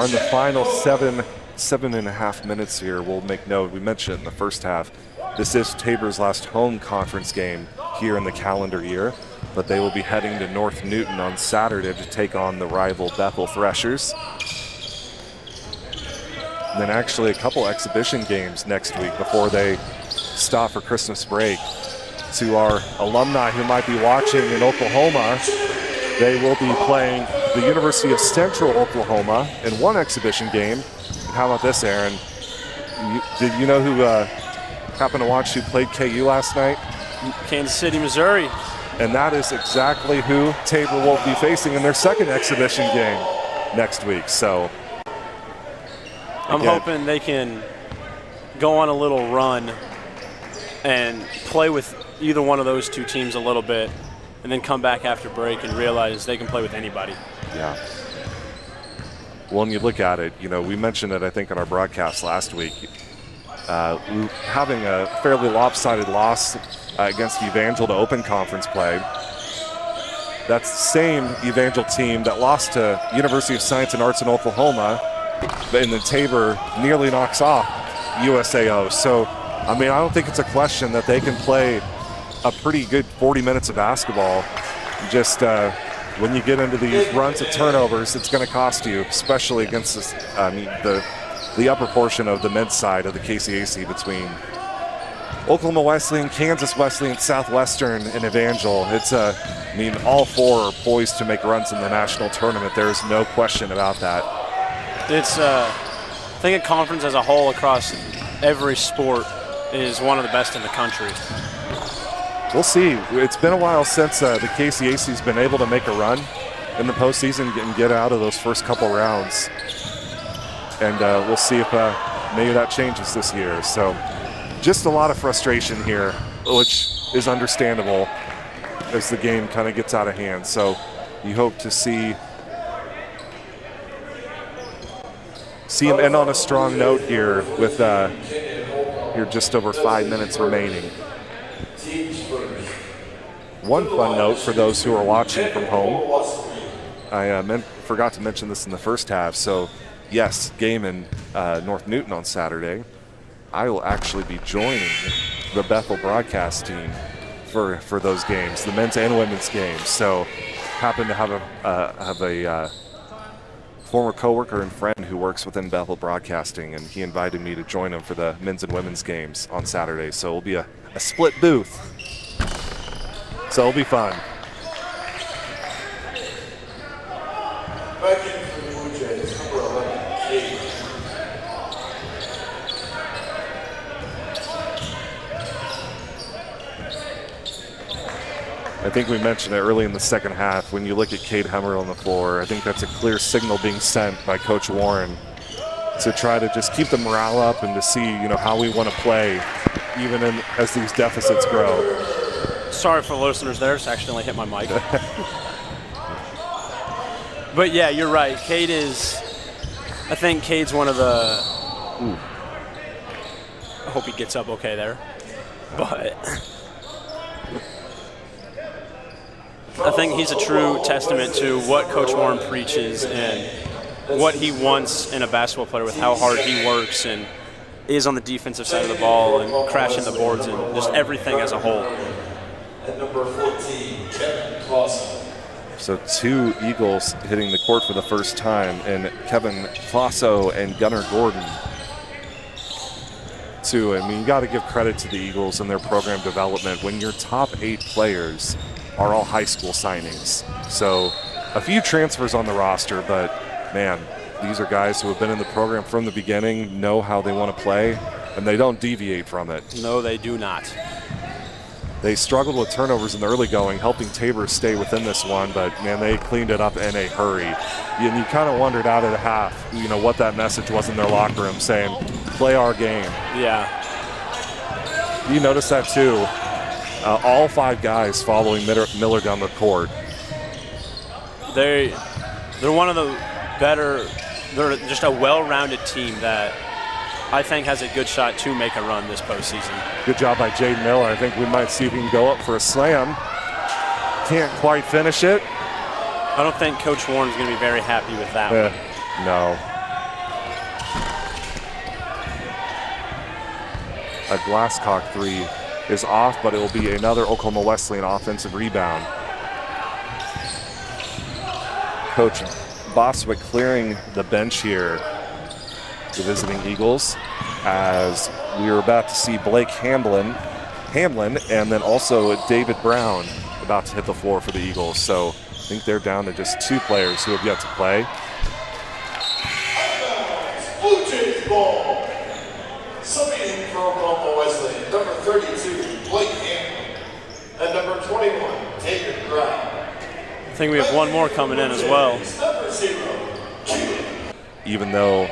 in the final 7.5 minutes here, we'll make note, we mentioned it in the first half, this is Tabor's last home conference game here in the calendar year, but they will be heading to North Newton on Saturday to take on the rival Bethel Threshers. And then actually a couple exhibition games next week before they stop for Christmas break. To our alumni who might be watching in Oklahoma, they will be playing the University of Central Oklahoma in one exhibition game. And how about this, Aaron? Did you know who happened to watch who played KU last night? Kansas City, Missouri. And that is exactly who Tabor will be facing in their second exhibition game next week. So I'm hoping they can go on a little run and play with either one of those 2 teams a little bit and then come back after break and realize they can play with anybody. Yeah. Well, when you look at it, you know, we mentioned it, I think, on our broadcast last week. Having a fairly lopsided loss against Evangel to open conference play. That's the same Evangel team that lost to University of Science and Arts in Oklahoma, and then Tabor nearly knocks off USAO. So, I mean, I don't think it's a question that they can play a pretty good 40 minutes of basketball. Just when you get into these runs of turnovers, it's going to cost you, especially against this, the upper portion of the men's side of the KCAC between Oklahoma Wesleyan, Kansas Wesleyan, Southwestern, and Evangel. It's all four are poised to make runs in the national tournament. There's no question about that. It's, I think a conference as a whole across every sport is one of the best in the country. We'll see. It's been a while since the KCAC's been able to make a run in the postseason and get out of those first couple rounds. And we'll see if maybe that changes this year. So just a lot of frustration here, which is understandable as the game kind of gets out of hand. So you hope to see him end on a strong note here with here just over 5 minutes remaining. One fun note for those who are watching from home, I forgot to mention this in the first half. So yes, game in North Newton on Saturday. I will actually be joining the Bethel broadcast team for those games, the men's and women's games. So happen to have a former coworker and friend who works within Bethel Broadcasting, and he invited me to join him for the men's and women's games on Saturday. So it'll be a split booth. So it'll be fun. Back in for the Blue Jays, number 11, Kate. I think we mentioned it early in the second half. When you look at Cade Hemmer on the floor, I think that's a clear signal being sent by Coach Warren to try to just keep the morale up and to see, how we want to play, even as these deficits grow. Sorry for the listeners there, just accidentally hit my mic. But yeah, you're right. I think Cade's one of the. Ooh. I hope he gets up okay there. But I think he's a true testament to what Coach Warren preaches and what he wants in a basketball player, with how hard he works and is on the defensive side of the ball and crashing the boards and just everything as a whole. At number 14, Kevin Clausen. So 2 Eagles hitting the court for the first time, and Kevin Clausen and Gunnar Gordon. Too. I mean, you got to give credit to the Eagles and their program development when your top 8 players are all high school signings. So a few transfers on the roster, but man, these are guys who have been in the program from the beginning, know how they want to play, and they don't deviate from it. No, they do not. They struggled with turnovers in the early going, helping Tabor stay within this one, but man, they cleaned it up in a hurry. And you kind of wondered out of the half, what that message was in their locker room, saying, play our game. Yeah. You notice that too. All 5 guys following Miller down the court. They're one of the better. They're just a well-rounded team that I think has a good shot to make a run this postseason. Good job by Jaden Miller. I think we might see if he can go up for a slam. Can't quite finish it. I don't think Coach Warren's going to be very happy with that one. No. A Glasscock 3 is off, but it will be another Oklahoma Wesleyan offensive rebound. Coach Boswick clearing the bench here, the visiting Eagles, as we are about to see Blake Hamlin, and then also David Brown about to hit the floor for the Eagles. So I think they're down to just 2 players who have yet to play. Blue Jays ball. Subbing for Oklahoma Wesleyan, number 32, Blake Hamlin, and number 21, David Brown. I think we have one more coming in as well. Number 0, Keelan. Even though,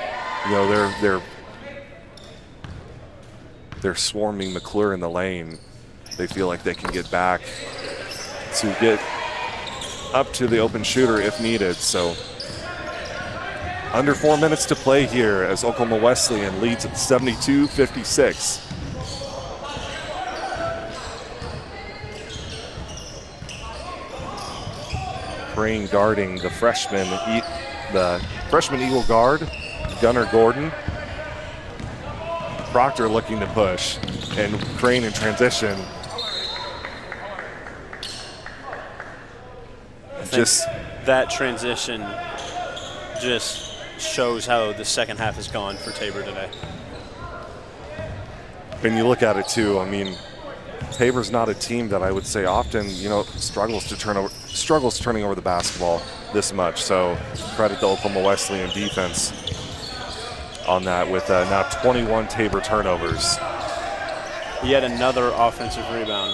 they're swarming McClure in the lane, they feel like they can get back to get up to the open shooter if needed. So under 4 minutes to play here as Oklahoma Wesleyan leads at 72-56. Crane guarding the freshman Eagle guard, Gunnar Gordon. Proctor looking to push, and Crane in transition. Just that transition just shows how the second half has gone for Tabor today. And you look at it too, I mean, Tabor's not a team that I would say often, struggles turning over the basketball this much. So credit to Oklahoma Wesleyan defense on that with now 21 Tabor turnovers. Yet another offensive rebound.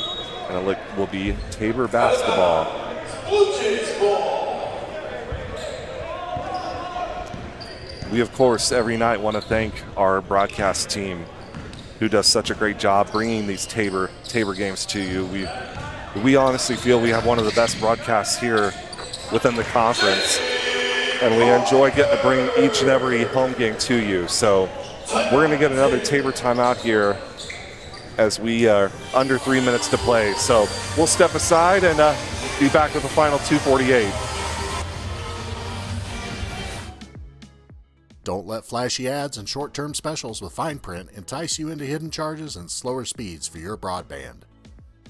And it will be Tabor basketball. Blue Jays ball. We, of course, every night want to thank our broadcast team who does such a great job bringing these Tabor games to you. We honestly feel we have one of the best broadcasts here within the conference, and we enjoy getting to bring each and every home game to you. So we're going to get another Tabor timeout here as we are under 3 minutes to play. So we'll step aside and be back with the final 2:48. Don't let flashy ads and short-term specials with fine print entice you into hidden charges and slower speeds for your broadband.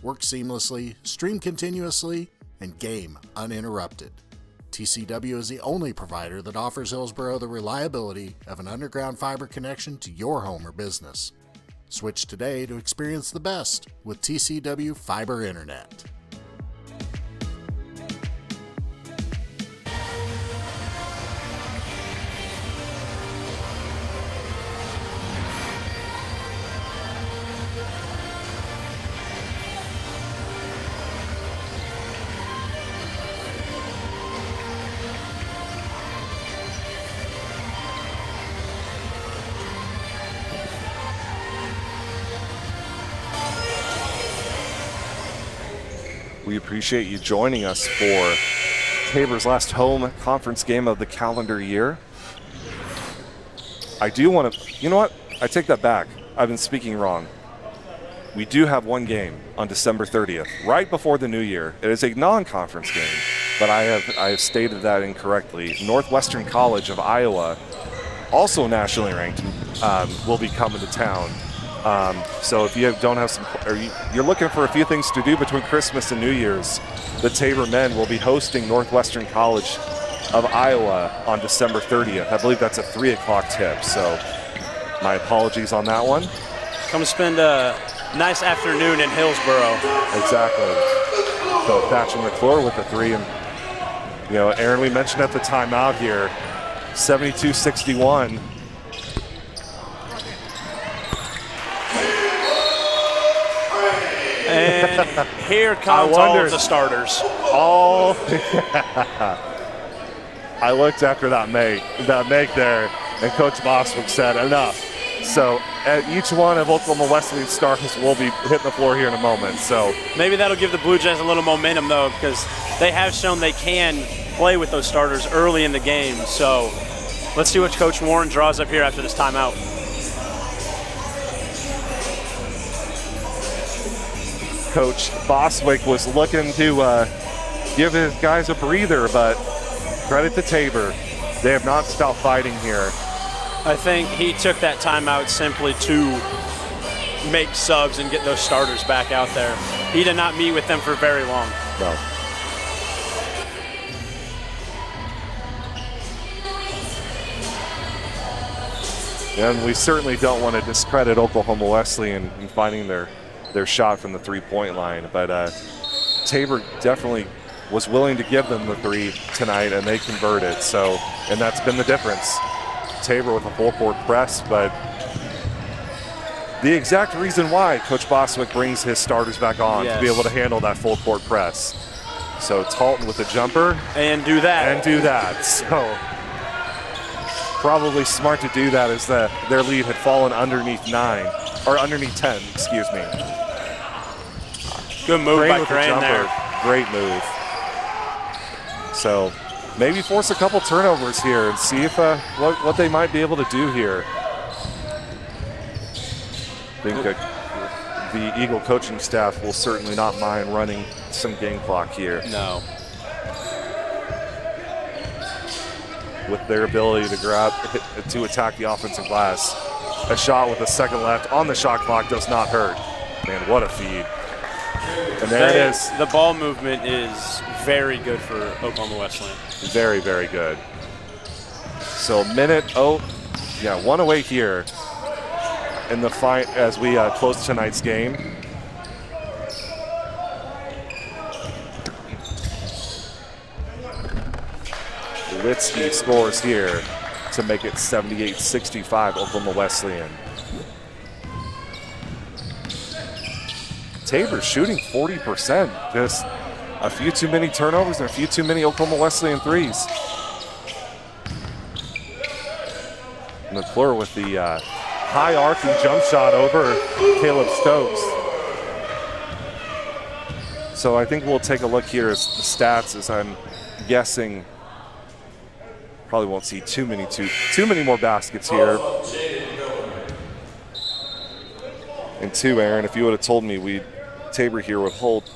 Work seamlessly, stream continuously, and game uninterrupted. TCW is the only provider that offers Hillsboro the reliability of an underground fiber connection to your home or business. Switch today to experience the best with TCW Fiber Internet. We appreciate you joining us for Tabor's last home conference game of the calendar year. I do want to, you know what? I take that back. I've been speaking wrong. We do have one game on December 30th, right before the new year. It is a non-conference game, but I have stated that incorrectly. Northwestern College of Iowa, also nationally ranked, will be coming to town. So if you don't have you're looking for a few things to do between Christmas and New Year's, the Tabor men will be hosting Northwestern College of Iowa on December 30th. I believe that's a 3 o'clock tip, so my apologies on that one. Come spend a nice afternoon in Hillsboro. Exactly. So Thatcher McClure with the 3, and Aaron, we mentioned at the timeout here, 72-61. And here comes all of the starters. I looked after that make there, and Coach Boswick said enough. So each one of Oklahoma Wesleyan stars will be hitting the floor here in a moment. So maybe that'll give the Blue Jays a little momentum, though, because they have shown they can play with those starters early in the game. So let's see what Coach Warren draws up here after this timeout. Coach Boswick was looking to give his guys a breather, but credit to Tabor. They have not stopped fighting here. I think he took that timeout simply to make subs and get those starters back out there. He did not meet with them for very long. No. And we certainly don't want to discredit Oklahoma Wesleyan in finding their shot from the three-point line, but Tabor definitely was willing to give them the 3 tonight, and they converted. So, and that's been the difference. Tabor with a full-court press, but the exact reason why Coach Boswick brings his starters back on to be able to handle that full-court press. So Talton with a jumper. And do that. So probably smart to do that as their lead had fallen underneath 10, excuse me. Good move by Crane there. Great move. So maybe force a couple turnovers here and see if what they might be able to do here. I think the Eagle coaching staff will certainly not mind running some game clock here. No. With their ability to attack the offensive glass. A shot with a second left on the shot clock does not hurt. Man, what a feed. And there it is. The ball movement is very good for Oklahoma Wesleyan. Very, very good. So one away here in the fight as we close tonight's game. Litsky scores here to make it 78-65 Oklahoma Wesleyan. Tabor shooting 40%. Just a few too many turnovers and a few too many Oklahoma Wesleyan threes. McClure with the high arcing jump shot over Caleb Stokes. So I think we'll take a look here at the stats, as I'm guessing probably won't see too many more baskets here. And two, Aaron, if you would have told me Tabor here would hold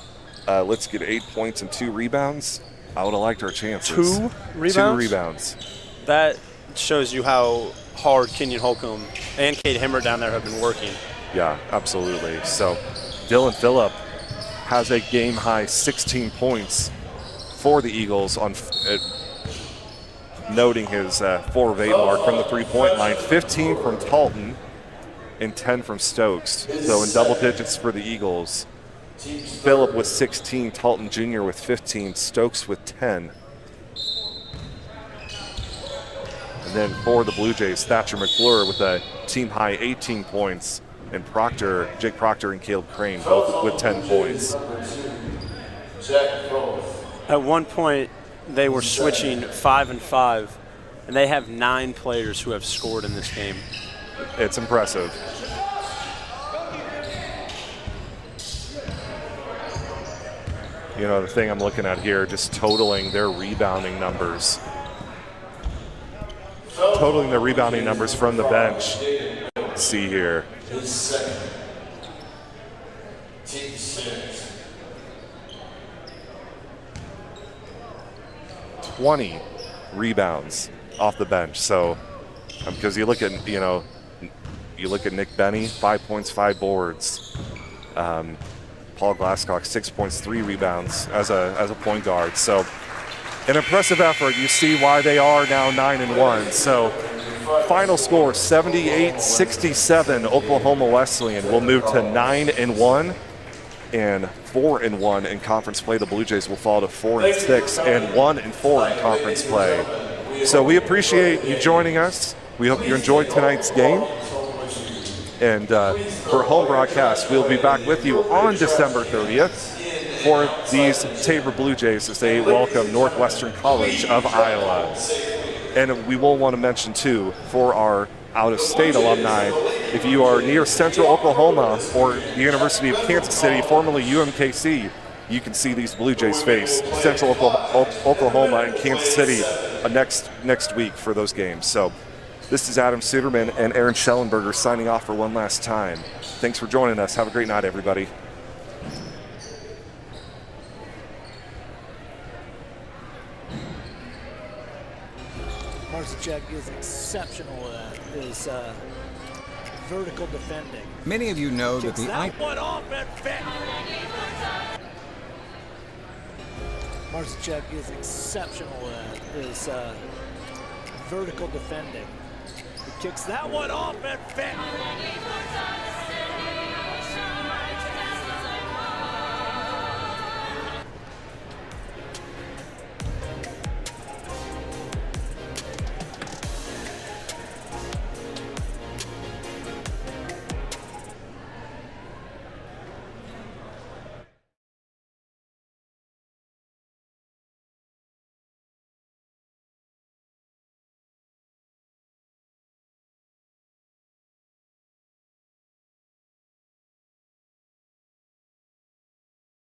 let's get 8 points and 2 rebounds, I would have liked our chances. 2 rebounds? 2 rebounds. That shows you how hard Kenyon Holcomb and Cade Hemmer down there have been working. Yeah, absolutely. So Dylan Phillip has a game-high 16 points for the Eagles, on noting his 4 of 8 mark from the three-point line, 15 from Talton and 10 from Stokes. So in double digits for the Eagles. Phillip with 16, Talton Jr. with 15, Stokes with 10. And then for the Blue Jays, Thatcher McClure with a team-high 18 points, and Jake Proctor and Caleb Crane both with 10 points. At one point, they were switching 5 and 5, and they have 9 players who have scored in this game. It's impressive. You know, the thing I'm looking at here, just totaling their rebounding numbers. Totaling their rebounding numbers from the bench. Let's see here. 20 rebounds off the bench. So, because you look at Nick Benny, 5 points, 5 boards. Paul Glasscock, 6 points, 3 rebounds as a point guard. So, an impressive effort. You see why they are now 9-1. So, final score 78-67. Oklahoma Wesleyan will move to 9-1 and 4-1 in conference play. The Blue Jays will fall to 4-6 and 1-4 in conference play. So we appreciate you joining us. We hope you enjoyed tonight's game. And for home broadcast, we'll be back with you on December 30th for these Tabor Blue Jays as they welcome Northwestern College of Iowa. And we will want to mention, too, for our out-of-state alumni, if you are near Central Oklahoma or the University of Kansas City, formerly UMKC, you can see these Blue Jays face Central Oklahoma and Kansas City next week for those games. So this is Adam Suderman and Aaron Schellenberger signing off for one last time. Thanks for joining us. Have a great night, everybody. Marzacek is exceptional at his vertical defending. Many of you know that the Marzacek is exceptional at his vertical defending. He kicks that one off and fit.